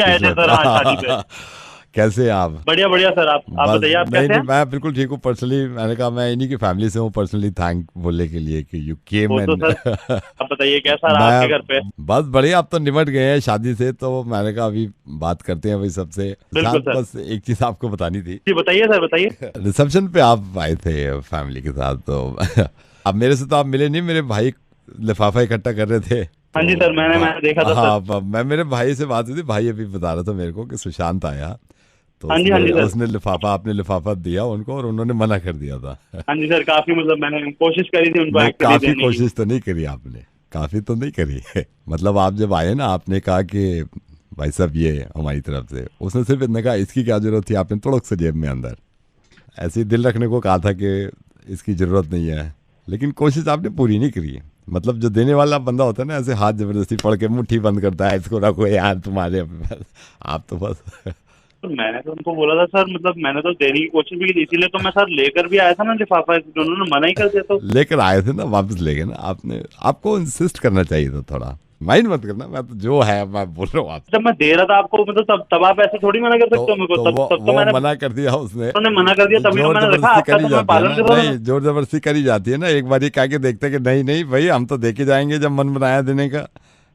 आए थे सर। हाँ, शादी पे। कैसे हैं आप? बढ़िया बढ़िया सर। आप बताइए, आप कैसे हैं? मैं बिल्कुल ठीक हूँ। पर्सनली मैंने कहा मैं इन्हीं की फैमिली से हूँ। पर्सनली थैंक बोलने के लिए कि यू केम एंड आप बताइए कैसा रहा आपके घर पे? बस बढ़िया, आप तो निमट गए हैं शादी से, तो मैंने कहा अभी बात करते हैं भाई सबसे। बस एक चीज आपको बतानी थी। जी बताइए सर, बताइए। रिसेप्शन पे आप आए थे फैमिली के साथ, तो अब मेरे से तो आप मिले नहीं, मेरे भाई लिफाफा इकट्ठा कर रहे थे। हाँ जी सर, मैंने देखा था। हाँ, मैं मेरे भाई से बात हुई थी, भाई अभी बता रहा था मेरे को कि सुशांत आया, तो हाँ जी उसने लिफाफा, आपने लिफाफा दिया उनको और उन्होंने मना कर दिया था। हाँ जी सर, काफी मतलब मैंने कोशिश करी थी उनको। काफी कोशिश तो नहीं करी आपने, काफी तो नहीं करी मतलब आप जब आए ना, आपने कहा कि भाई साहब ये हमारी तरफ से, उसने सिर्फ इतना कहा इसकी क्या जरूरत थी, आपने तुड़क से जेब में अंदर ऐसे ही दिल रखने को कहा था कि इसकी जरूरत नहीं है, लेकिन कोशिश आपने पूरी नहीं करी। मतलब जो देने वाला बंदा होता है ना, ऐसे हाथ जबरदस्ती पड़ के मुट्ठी बंद करता है, इसको रखो यार तुम्हारे, आप तो बस तो मैंने तो उनको बोला था सर, मतलब मैंने तो देने की कोशिश भी की, इसीलिए तो मैं सर लेकर भी आया था ना लिफाफा, उन्होंने मना ही कर दिया। तो लेकर आए थे ना, वापस ले गए ना आपने। आपको इंसिस्ट करना चाहिए था, थोड़ा माइंड मत करना, मैं तो जो है मैं बोल रहा हूँ आप। जब मैं दे रहा था आपको, मतलब तब आप ऐसे थोड़ी मना कर सकते हो मेरे को। तब तो मैंने मना कर दिया उसने, उन्होंने मना कर दिया, तभी तो मैंने देखा आपका तो मैं पालन कर रहा हूं। नहीं, जोर जबरदस्ती करी जाती है ना, एक बार ये कह के देखते कि नहीं नहीं भाई हम तो देके जाएंगे जब मन बनाया देने का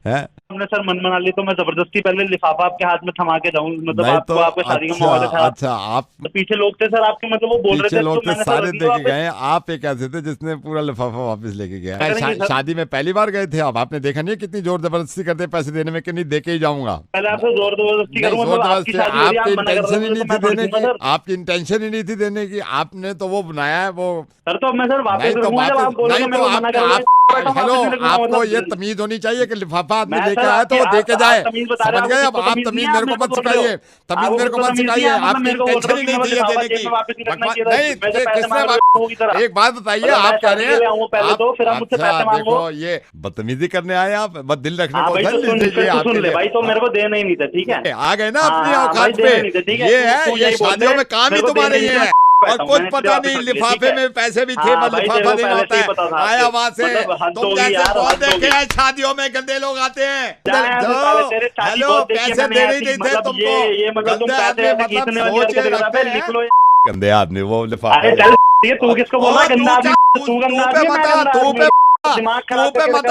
है। हमने सर मन बना ली, तो मैं जबरदस्ती पहले लिफाफा आपके हाथ में थमा के जाऊं, मतलब आपको तो आपके शादी का माहौल था। अच्छा, आप तो पीछे लोग थे सर आपके, मतलब वो बोल रहे थे, लोग तो मैंने सारे देके गए, आप एक ऐसे थे जिसने पूरा लिफाफा वापस लेके गया। शादी में पहली बार गए थे आप, आपने देखा नहीं कितनी जोर जबरदस्ती करते पैसे देने में कि नहीं देके ही जाऊंगा। पहले आपसे जोर जबरदस्ती करूंगा, आपकी इंटेंशन ही नहीं थी देने की, आपकी इंटेंशन ही नहीं थी देने की, आपने तो वो बनाया है वो। सर तो मैं सर वापस रखूंगा जब आप बोलोगे मैं मना करूंगा। हेलो, आपको ये तमीज होनी चाहिए कि लिफाफा आदमी लेके आया तो देके जाए, समझ गए? अब आप तमीज मेरे को मत सिखाइए, तमीज मेरे को मत सिखाइए, आपकी इंटेंशन ही नहीं थी ये देने की। नहीं, किसने? एक बात बताइए, आप कह रहे हैं देखो ये बदतमीजी करने आए आप, बस दिल रखने को सुन ले भाई, तो मेरे को देना ही नहीं था, ठीक है? आ गए ना अपनी औकात पे, ये है, ये शादियों में काम ही तुम्हारे ये है। और कुछ पता नहीं, लिफाफे में पैसे भी थे, बस लिफाफा देना होता है। आया वहां से, तुम जैसे बहुत देखे हैं शादियों में गंदे लोग आते हैं। हेलो, पैसे दे नहीं थे तुमको, गंदे आदमी मतलब सोचे रखते हैं, गंदे आदमी वो लिफाफे। तू किसको बोल रहा है गंदा आदमी? तू गंदा आदमी, दिमाग खराब पे मत,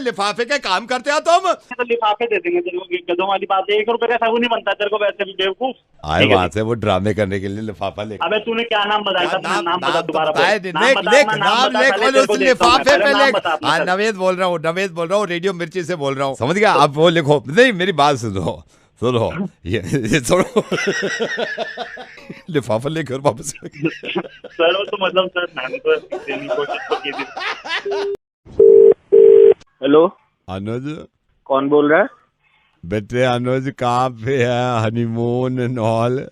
लिफाफे के काम करते हो तुम। तो लिफाफे दे देंगे तेरे को, गधों वाली बात है। 1 रुपए का साबुन नहीं बनता तेरे को, वैसे भी बेवकूफ आए वहां से वो ड्रामे करने के लिए लिफाफा ले। अबे तूने क्या नाम बताया था? नाम बता दोबारा। लिख लिफाफे पे लिख। नवेद बोल रहा हूँ, रेडियो मिर्ची से बोल रहा हूँ, समझ गया? आप वो लिखो। नहीं, मेरी बात सुनो, ये सुनो लिफाफा लेकर वापस। सर वो तो मतलब सर मैंने तो देने की कोशिश तो की थी। हेलो अनुज, कौन बोल रहा है? बेटे अनुज कहाँ पे है, हनीमून एंड ऑल?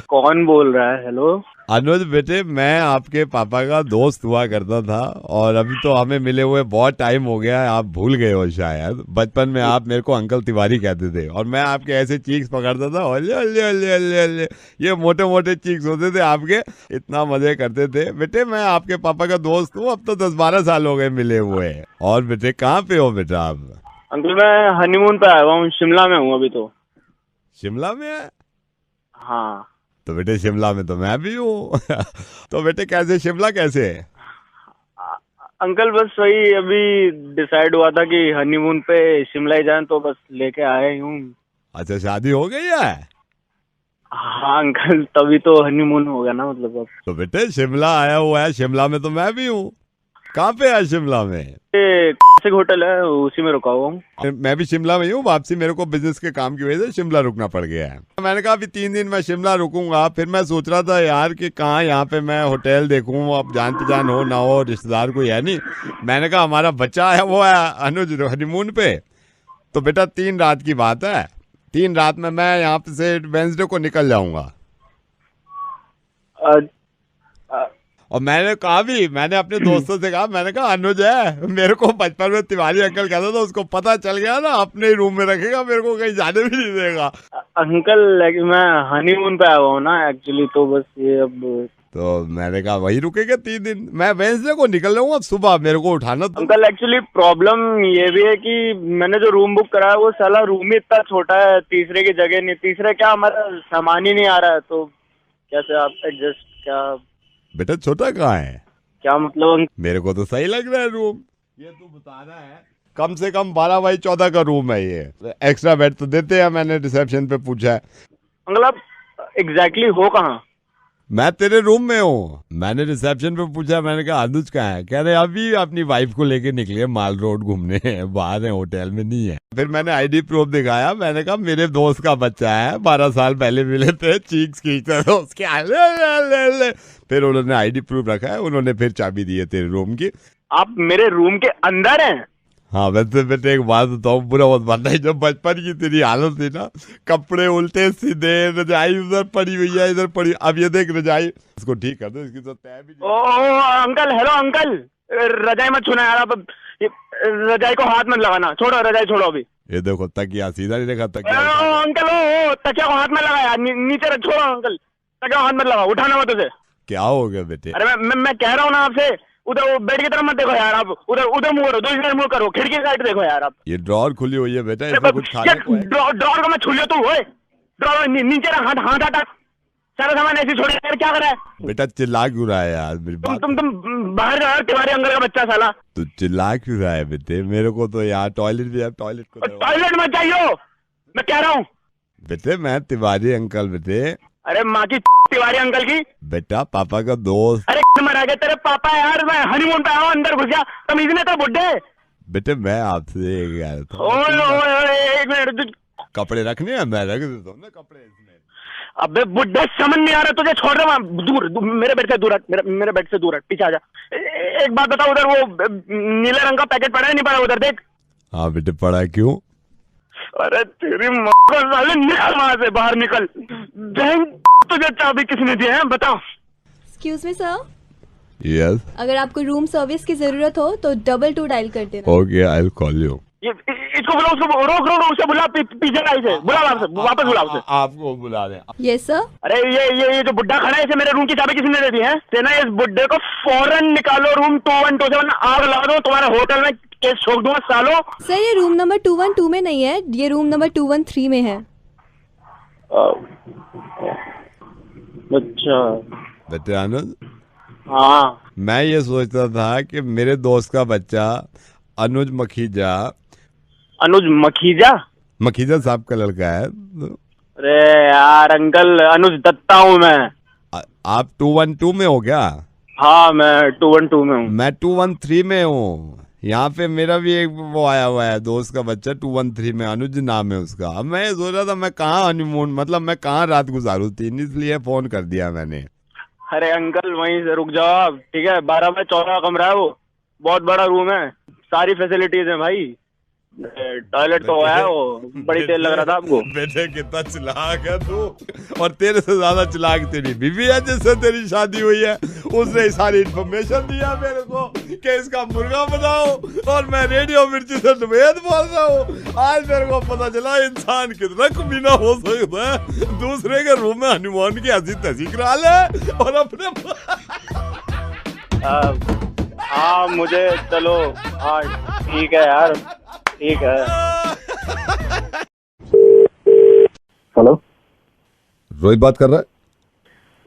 कौन बोल रहा है? हेलो अनुज बेटे, मैं आपके पापा का दोस्त हुआ करता था, और अभी तो हमें मिले हुए बहुत टाइम हो गया है, आप भूल गए हो शायद। बचपन में आप मेरे को अंकल तिवारी कहते थे, और मैं आपके ऐसे चीक्स पकड़ता था, ओले ओले ओले ओले ओले, ये मोटे मोटे चीक्स होते थे आपके, इतना मजे करते थे। बेटे मैं आपके पापा का दोस्त हूँ, अब तो 10-12 साल हो गए मिले हुए। और बेटे कहाँ पे हो बेटा आप? अंकल मैं हनीमून पे आया हुआ हूँ, शिमला में हूँ अभी। तो शिमला में है? हाँ। तो बेटे शिमला में तो मैं भी हूँ। तो बेटे कैसे, शिमला कैसे है? अंकल बस वही अभी डिसाइड हुआ था कि हनीमून पे शिमला ही जाएं, तो बस लेके आए हूँ। अच्छा, शादी हो गई है? हाँ अंकल, तभी तो हनीमून हो गया ना, मतलब अब। तो बेटे शिमला आया हुआ है, शिमला में तो मैं भी हूँ। कहाँ पे है शिमला में? होटल है, उसी में रुका हुआ हूँ। मैं भी शिमला में हूँ, वापसी मेरे को बिजनेस के काम की वजह से शिमला रुकना पड़ गया है। मैंने कहा अभी 3 दिन मैं शिमला रुकूंगा, फिर मैं सोच रहा था यार कि कहाँ यहाँ पे मैं होटल देखूं, अब जान पहचान हो ना हो, रिश्तेदार कोई है नहीं। मैंने कहा हमारा बच्चा है वो है अनुज हनीमून पे, तो बेटा 3 रात की बात है, 3 रात में मैं यहाँ पे से वेडनेसडे को निकल जाऊंगा। और मैंने कहा भी, मैंने अपने दोस्तों से कहा, मैंने कहा अनुज है, मेरे को बचपन में तिवारी अंकल कहता था, उसको पता चल गया ना अपने ही रूम में रखेगा, मेरे को कहीं जाने भी नहीं देगा। अंकल मैं हनीमून पे आया हुआ हूँ ना एक्चुअली, तो बस ये अब। तो मैंने कहा वही रुकेगा 3 दिन, मैं वेडनेसडे को निकल जाऊंगा सुबह, मेरे को उठाना। अंकल एक्चुअली प्रॉब्लम ये भी है कि मैंने जो रूम बुक करा है वो साला रूम ही इतना छोटा है, तीसरे की जगह नहीं, तीसरे क्या हमारा सामान ही नहीं आ रहा है, तो कैसे आप एडजस्ट क्या। बेटा छोटा कहाँ है? क्या मतलब? मेरे को तो सही लग रहा है रूम, ये तू बताना है। कम से कम 12 बाई 14 का रूम है ये, एक्स्ट्रा बेड तो देते हैं, मैंने रिसेप्शन पे पूछा है। अंकल आप एग्जैक्टली हो कहाँ? मैं तेरे रूम में हूँ। मैंने रिसेप्शन पे पूछा, मैंने कहा अनुज कहाँ है? कह रहे अभी अपनी वाइफ को लेके निकले माल रोड घूमने, बाहर है, होटल में नहीं है। फिर मैंने आईडी प्रूफ दिखाया, मैंने कहा मेरे दोस्त का बच्चा है, 12 साल पहले मिले थे, चीक्स खींचते थे उसके, ले। फिर उन्होंने आईडी प्रूफ रखा है, उन्होंने फिर चाबी दी है तेरे रूम की। आप मेरे रूम के अंदर हैं? हाँ वैसे बेटे एक बात बताऊँ, बुरा मत मानना, जब बचपन की तेरी हालत थी ना, कपड़े उल्टे सीधे, रजाई उधर पड़ी हुई है, इधर पड़ी, अब ये देख रजाई, इसको ठीक कर दो, इसकी तो तय भी। ओह अंकल, हेलो अंकल, रजाई मत छूना यार, आप रजाई को हाथ मत लगाना, छोड़ो रजाई, छोड़ो अभी। ये देखो तकिया सीधा नहीं रखा, तकिया अंकल ओ तकिया को हाथ में लगा यार, नीचे छोड़ो अंकल, तकिया को हाथ मत लगाओ, उठाना मत उसे। क्या हो गया बेटे? अरे मैं कह रहा हूँ ना आपसे, उधर वो बेड की तरफ मत देखो यार, आप उधर मुंह करो, दूसरी मुंह करो, खिड़की की साइड देखो यार आप। ये ड्रॉर खुली हुई है बेटा, इसमें कुछ खाने को है? ड्रॉर को मैं छू लिया तू, ओए ड्रॉर नीचे रख, हाथ हटा, सारा सामान ऐसे छोड़ यार, क्या कर रहा है? बेटा चिल्ला क्यों रहा है यार? मेरी बात तुम बाहर जाओ, तुम्हारे अंकल का बच्चा साला। तू चिल्ला क्यों रहा है बेटे? मेरे को तो यार टॉयलेट भी है, टॉयलेट को टॉयलेट मत जाइयो, मैं कह रहा हूँ। बेटे मैं तिवारी अंकल बेटे। अरे माँ की तिवारी अंकल की? बेटा पापा का दोस्त। अरे मरा गया तेरे पापा यार, मैं हनीमून पे आया, अंदर घुस गया, तमीज नहीं था बुड्ढे। बेटे मैं आपसे कह रहा था, ओए एक मिनट, कपड़े रखने हैं, मैं रख देता हूँ ना कपड़े इसमें। अबे बुड्ढे समझ नहीं आ रहा तुझे, छोड़ रहा दूर, मेरे बेड से दूर हट, मेरे बेड से दूर हट, पीछे आ जा। एक बात बताओ, उधर वो नीले रंग का पैकेट पड़ा है नहीं पड़ा उधर देख? हाँ बेटे पड़ा है, क्यों? अरे तेरी माँ को साले, निकल वहां से, बाहर निकल। तुझे चाबी किसने दी है बताओ? Excuse me sir. यस। अगर आपको रूम सर्विस की जरूरत हो तो 22 डायल कर देना। Okay I will call you. इसको बुलाओ, उसको रोक, उसे बुला, पीछे का इसे बुला, वापस बुला उसे। आपको बुला दें। Yes sir. अरे ये जो बुड्ढा खड़ा है, इसे मेरे रूम की चाबी किसने दे दी है? सेना, इस बुड्ढे को फौरन निकालो रूम 212 से, वरना आग लगा दो, तुम्हारे होटल में केस ठोक दूंगा सालो। सर ये रूम नंबर 212 में नहीं है, ये रूम नंबर 213 में है। अच्छा बेटे आनंद। हाँ मैं ये सोचता था कि मेरे दोस्त का बच्चा अनुज मखीजा। अनुज मखीजा? मखीजा साहब का लड़का है। अरे यार अंकल, अनुज दत्ता हूँ मैं। आप 212 में हो क्या? हाँ मैं 212 में हूँ। मैं 213 में हूँ। यहाँ पे मेरा भी एक वो आया हुआ है, दोस्त का बच्चा 213 में, अनुज नाम है उसका। अब मैं सोच रहा था मैं कहाँ हनीमून, मतलब मैं कहाँ रात गुजारूं थी, इसलिए फोन कर दिया मैंने। अरे अंकल वहीं से रुक जाओ आप, ठीक है? 12 बाय 14 कमरा है वो, बहुत बड़ा रूम है, सारी फैसिलिटीज है भाई, टॉयलेट तो है वो, बड़ी तेल लग रहा था आपको। बेटे कितना चिल्लाक है तू, और तेरे से ज्यादा चिल्लाक तेरी बीवी है जिससे तेरी शादी हुई है, उसने सारी इन्फॉर्मेशन दिया मेरे को कि इसका मुर्गा बनाओ, और मैं रेडियो मिर्ची से वेद बोल रहा हूँ। आज मेरे को पता चला इंसान कितना कमीना हो सकता है, दूसरे के रूम में हनीमून की हंसी तसी करा ले और अपने हाँ मुझे चलो, हाँ ठीक है यार, ठीक है। हेलो, रोहित बात कर रहा है?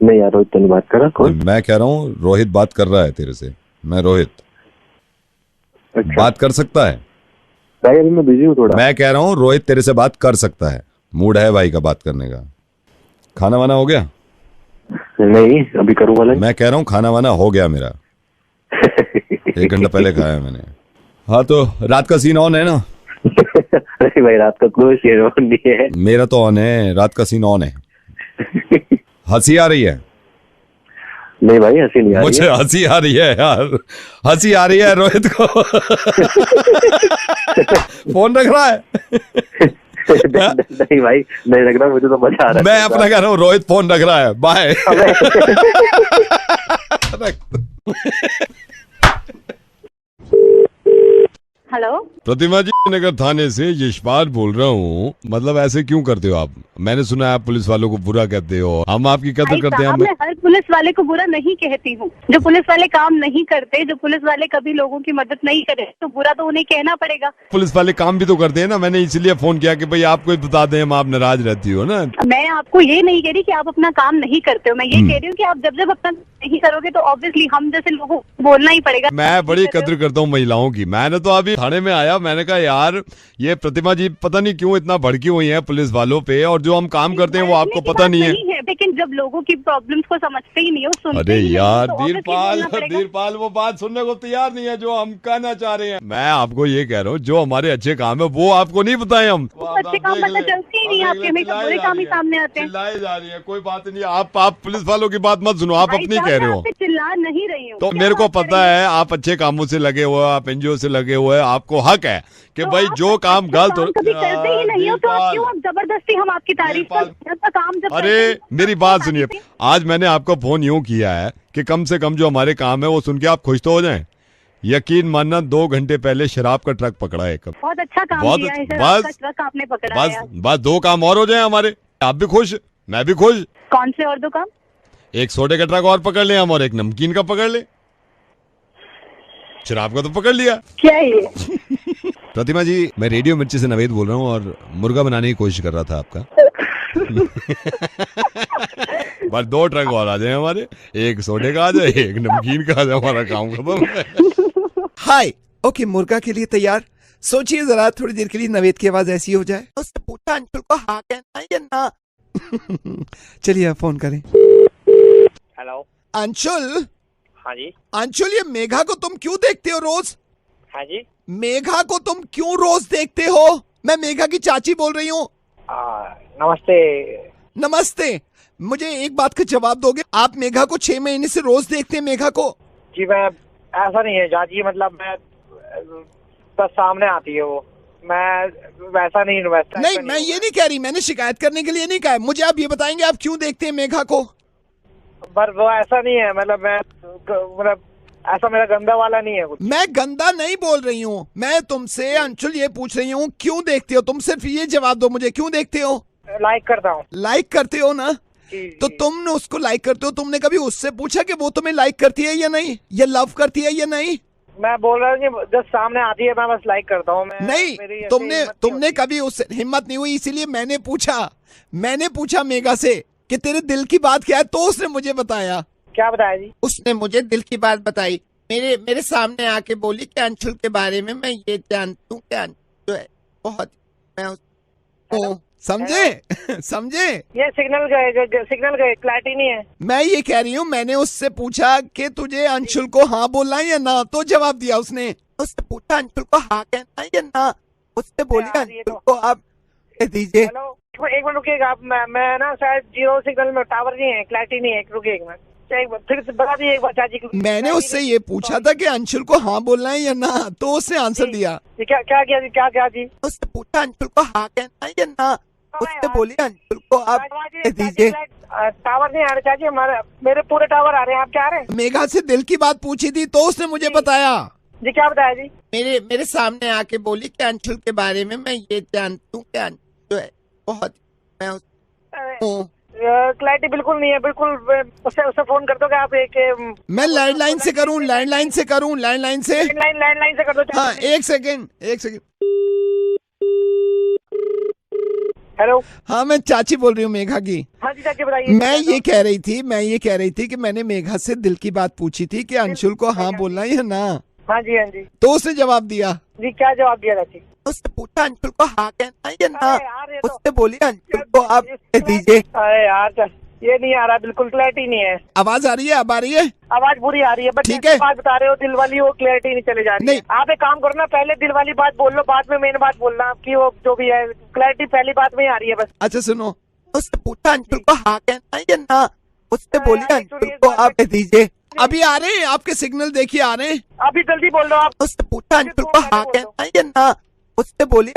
नहीं यार रोहित तो नहीं बात कर रहा। कौन? मैं कह रहा हूँ रोहित बात कर रहा है तेरे से। मैं रोहित। अच्छा। बात कर सकता है भाई? अभी मैं बिजी हूँ थोड़ा। मैं कह रहा हूँ रोहित तेरे से बात कर सकता है, मूड है भाई का बात करने का। खाना वाना हो गया? नहीं अभी करूँगा। मैं कह रहा हूँ खाना वाना हो गया मेरा, 1 घंटा पहले खाया मैंने। हाँ तो रात का सीन ऑन है ना? अरे भाई रात का कोई सीन ऑन नहीं है। मेरा तो ऑन है, रात का सीन ऑन है। हंसी आ रही है? नहीं भाई हंसी नहीं आ रही है। मुझे हंसी आ रही है यार, हंसी आ रही है रोहित को। फोन रख रहा है? नहीं भाई नहीं रख रहा, मुझे तो मजा आ रहा है। मैं अपना कह रहा हूँ, रोहित फोन रख रहा है, बाय। हेलो, प्रतिमा जी, नगर थाने से यशपाल बोल रहा हूँ। मतलब ऐसे क्यों करते हो आप? मैंने सुना है आप पुलिस वालों को बुरा कहते हो। हम आपकी कदर करते हैं। मैं हर पुलिस वाले को बुरा नहीं कहती हूँ। जो पुलिस वाले काम नहीं करते, जो पुलिस वाले कभी लोगों की मदद नहीं करे, तो बुरा तो उन्हें कहना पड़ेगा। पुलिस वाले काम भी तो करते हैं ना। मैंने इसलिए फोन किया कि भाई आपको बता दें, हम आप नाराज रहती हो ना। मैं आपको ये नहीं कह रही कि आप अपना काम नहीं करते हो, मैं ये कह रही हूँ कि आप जब अपना नहीं करोगे तो ऑब्वियसली हम जैसे लोगों को बोलना ही पड़ेगा। मैं बड़ी कदर करता हूँ महिलाओं की। मैंने तो अभी थाने में आया, मैंने कहा यार ये प्रतिमा जी पता नहीं क्यों इतना भड़की हुई है पुलिस वालों पे, और जो हम काम करते हैं वो आपको पता नहीं है। लेकिन जब लोगों की प्रॉब्लम्स को समझते ही नहीं हो, सुनते अरे ही यार नहीं, तो धीरपाल वो बात सुनने को तैयार नहीं है जो हम कहना चाह रहे हैं। मैं आपको ये कह रहा हूँ, जो हमारे अच्छे काम है वो आपको नहीं बताए हम। अच्छे काम पता चलते ही नहीं आपके, हमेशा बुरे काम ही सामने आते हैं। चिल्लाई जा रही है, कोई बात नहीं। आप पुलिस वालों की बात मत सुनो, आप अपनी कह रहे हो। चिल्ला नहीं रही हूँ, तो मेरे को पता है आप अच्छे कामों से लगे हुए, आप एनजीओ से लगे हुए, आपको हक है कि भाई जो काम गलत हो। कभी करते ही नहीं हो, तो आप क्यों जबरदस्ती हम आपकी तारीफ का काम जब। अरे मेरी बात सुनिए, आज मैंने आपको फोन यूं किया है कि कम से कम जो हमारे काम है वो सुन के आप खुश तो हो जाएं। यकीन मानना 2 घंटे पहले शराब का ट्रक पकड़ा है। बहुत अच्छा काम किया है, शराब का ट्रक आपने पकड़ा है। बस 2 काम और हो जाए हमारे, आप भी खुश मैं भी खुश। कौन से और 2 काम? एक सोडे का ट्रक और पकड़ ले हम, और एक नमकीन का पकड़ ले। शराब का तो पकड़ लिया। क्या ये? प्रतिमा जी, मैं रेडियो मिर्ची से नवेद बोल रहा हूँ और मुर्गा बनाने की कोशिश कर रहा था आपका। बस 2 ट्रक और आ जाए हमारे, एक सोडे का आ जाए, एक नमकीन का आ जाए, हमारा काम खत्म। हाय, ओके, मुर्गा के लिए तैयार। सोचिए जरा थोड़ी देर के लिए नवेद की आवाज ऐसी हो जाए। उससे पूछा अंशुल को हाँ कहना है या ना। चलिए आप फोन करें। हेलो अंशुल। हाँ जी। अंशुल, ये मेघा को तुम क्यों देखते हो रोज? हाँ जी। मेघा को तुम क्यों रोज देखते हो? मैं मेघा की चाची बोल रही हूँ। नमस्ते। नमस्ते। मुझे एक बात का जवाब दोगे? आप मेघा को 6 महीने से रोज देखते हैं मेघा को? जी मैं ऐसा नहीं है चाची, मतलब मैं बस सामने आती है वो, मैं वैसा नहीं। नहीं, मैं ये नहीं कह रही, मैंने शिकायत करने के लिए नहीं कहा। मुझे आप ये बताएंगे आप क्यों देखते हैं मेघा को? पर वो ऐसा नहीं है, मतलब ऐसा मेरा गंदा वाला नहीं है कुछ। मैं गंदा नहीं बोल रही हूँ, मैं तुमसे अंशुल ये पूछ रही हूँ क्यों देखते हो? तुम सिर्फ ये जवाब दो मुझे, क्यों देखते हो? लाइक करता हूँ। लाइक करते हो ना? तो तुमने उसको लाइक करते हो, तुमने कभी उससे पूछा कि वो तुम्हें लाइक करती है या नहीं, या लव करती है या नहीं? मैं बोल रहा हूँ जब सामने आती है मैं बस लाइक करता हूँ। नहीं, तुमने कभी उससे हिम्मत नहीं हुई, इसीलिए मैंने पूछा मेघा से कि तेरे दिल की बात क्या है, तो उसने मुझे बताया। क्या बताया जी? उसने मुझे दिल की बात बताई, मेरे सामने आके बोली कि अंशुल के बारे में मैं ये जानती हूँ कि अंशुल है बहुत, मैं उसको समझे? ये सिग्नल गए क्लैरिटी नहीं है। मैं ये कह रही हूँ, मैंने उससे पूछा कि तुझे अंशुल को हाँ बोलना है या ना, तो जवाब दिया उसने। उससे पूछा अंशुल को हाँ कहना है या ना, उससे बोली अंशुल को आप दीजिए। एक मिनट रुकिएगा आप, मैं ना शायद 0 सिग्नल में, टावर नहीं है, क्लैरिटी नहीं है। रुकिए एक मिनट, फिर से बता दीजिए एक बार चाची को। मैंने उससे ये पूछा था कि अंशुल को हाँ बोलना है या ना, तो उसने आंसर दिया। क्या किया जी? क्या जी? उससे पूछा अंशुल को हाँ कहना है या ना, उससे बोली अंशुल को आप दीजिए। टावर नहीं आ रहे चाची, मेरे पूरे टावर आ रहे हैं, आप क्या आ रहे हैं? मेघा से दिल की बात पूछी थी तो उसने मुझे बताया। जी क्या बताया जी? मेरे सामने आके बोली कि अंशुल के बारे में मैं ये जानती हूँ कि अंशुल है बहुत, मैं क्लैरिटी बिल्कुल नहीं है, बिल्कुल। उससे फोन कर दोगे आप? एक मैं लैंडलाइन से करूँ? लैंडलाइन से कर दो। हाँ, एक सेकेंड। हेलो। हाँ, मैं चाची बोल रही हूँ मेघा की। हाँ जी चाची बताइए। मैं ये कह रही थी कि मैंने मेघा से दिल की बात पूछी थी कि अंशुल को हाँ बोलना है या ना। हाँ जी। तो उसने जवाब दिया। जी क्या जवाब दिया चाची? उसने पूछा अंशुल को हाँ कहना है या ना, उससे बोली अंशुल को आप दीजिए। अरे यार ये नहीं आ रहा, बिल्कुल क्लैरिटी नहीं है। आवाज आ रही है? अब आ रही है? आवाज बुरी आ रही है, बट ठीक है। बात बता रहे हो दिल वाली, वो क्लैरिटी नहीं चले जा रही है। आप एक काम करो ना, पहले दिल वाली बात बोल लो, बाद में मेन बात बोलना आपकी, वो जो भी है क्लैरिटी पहली बात में आ रही है बस। अच्छा सुनो, उससे पूछा अंशुल को हाँ कहना है या ना, उससे बोली अंशुल को आप दीजिए। अभी आ रहे हैं आपके सिग्नल, देखिए आ रहे हैं। अभी जल्दी बोल रहे हो आप। उससे पूछा अंशुल को हाँ कहना है या ना, उससे बोली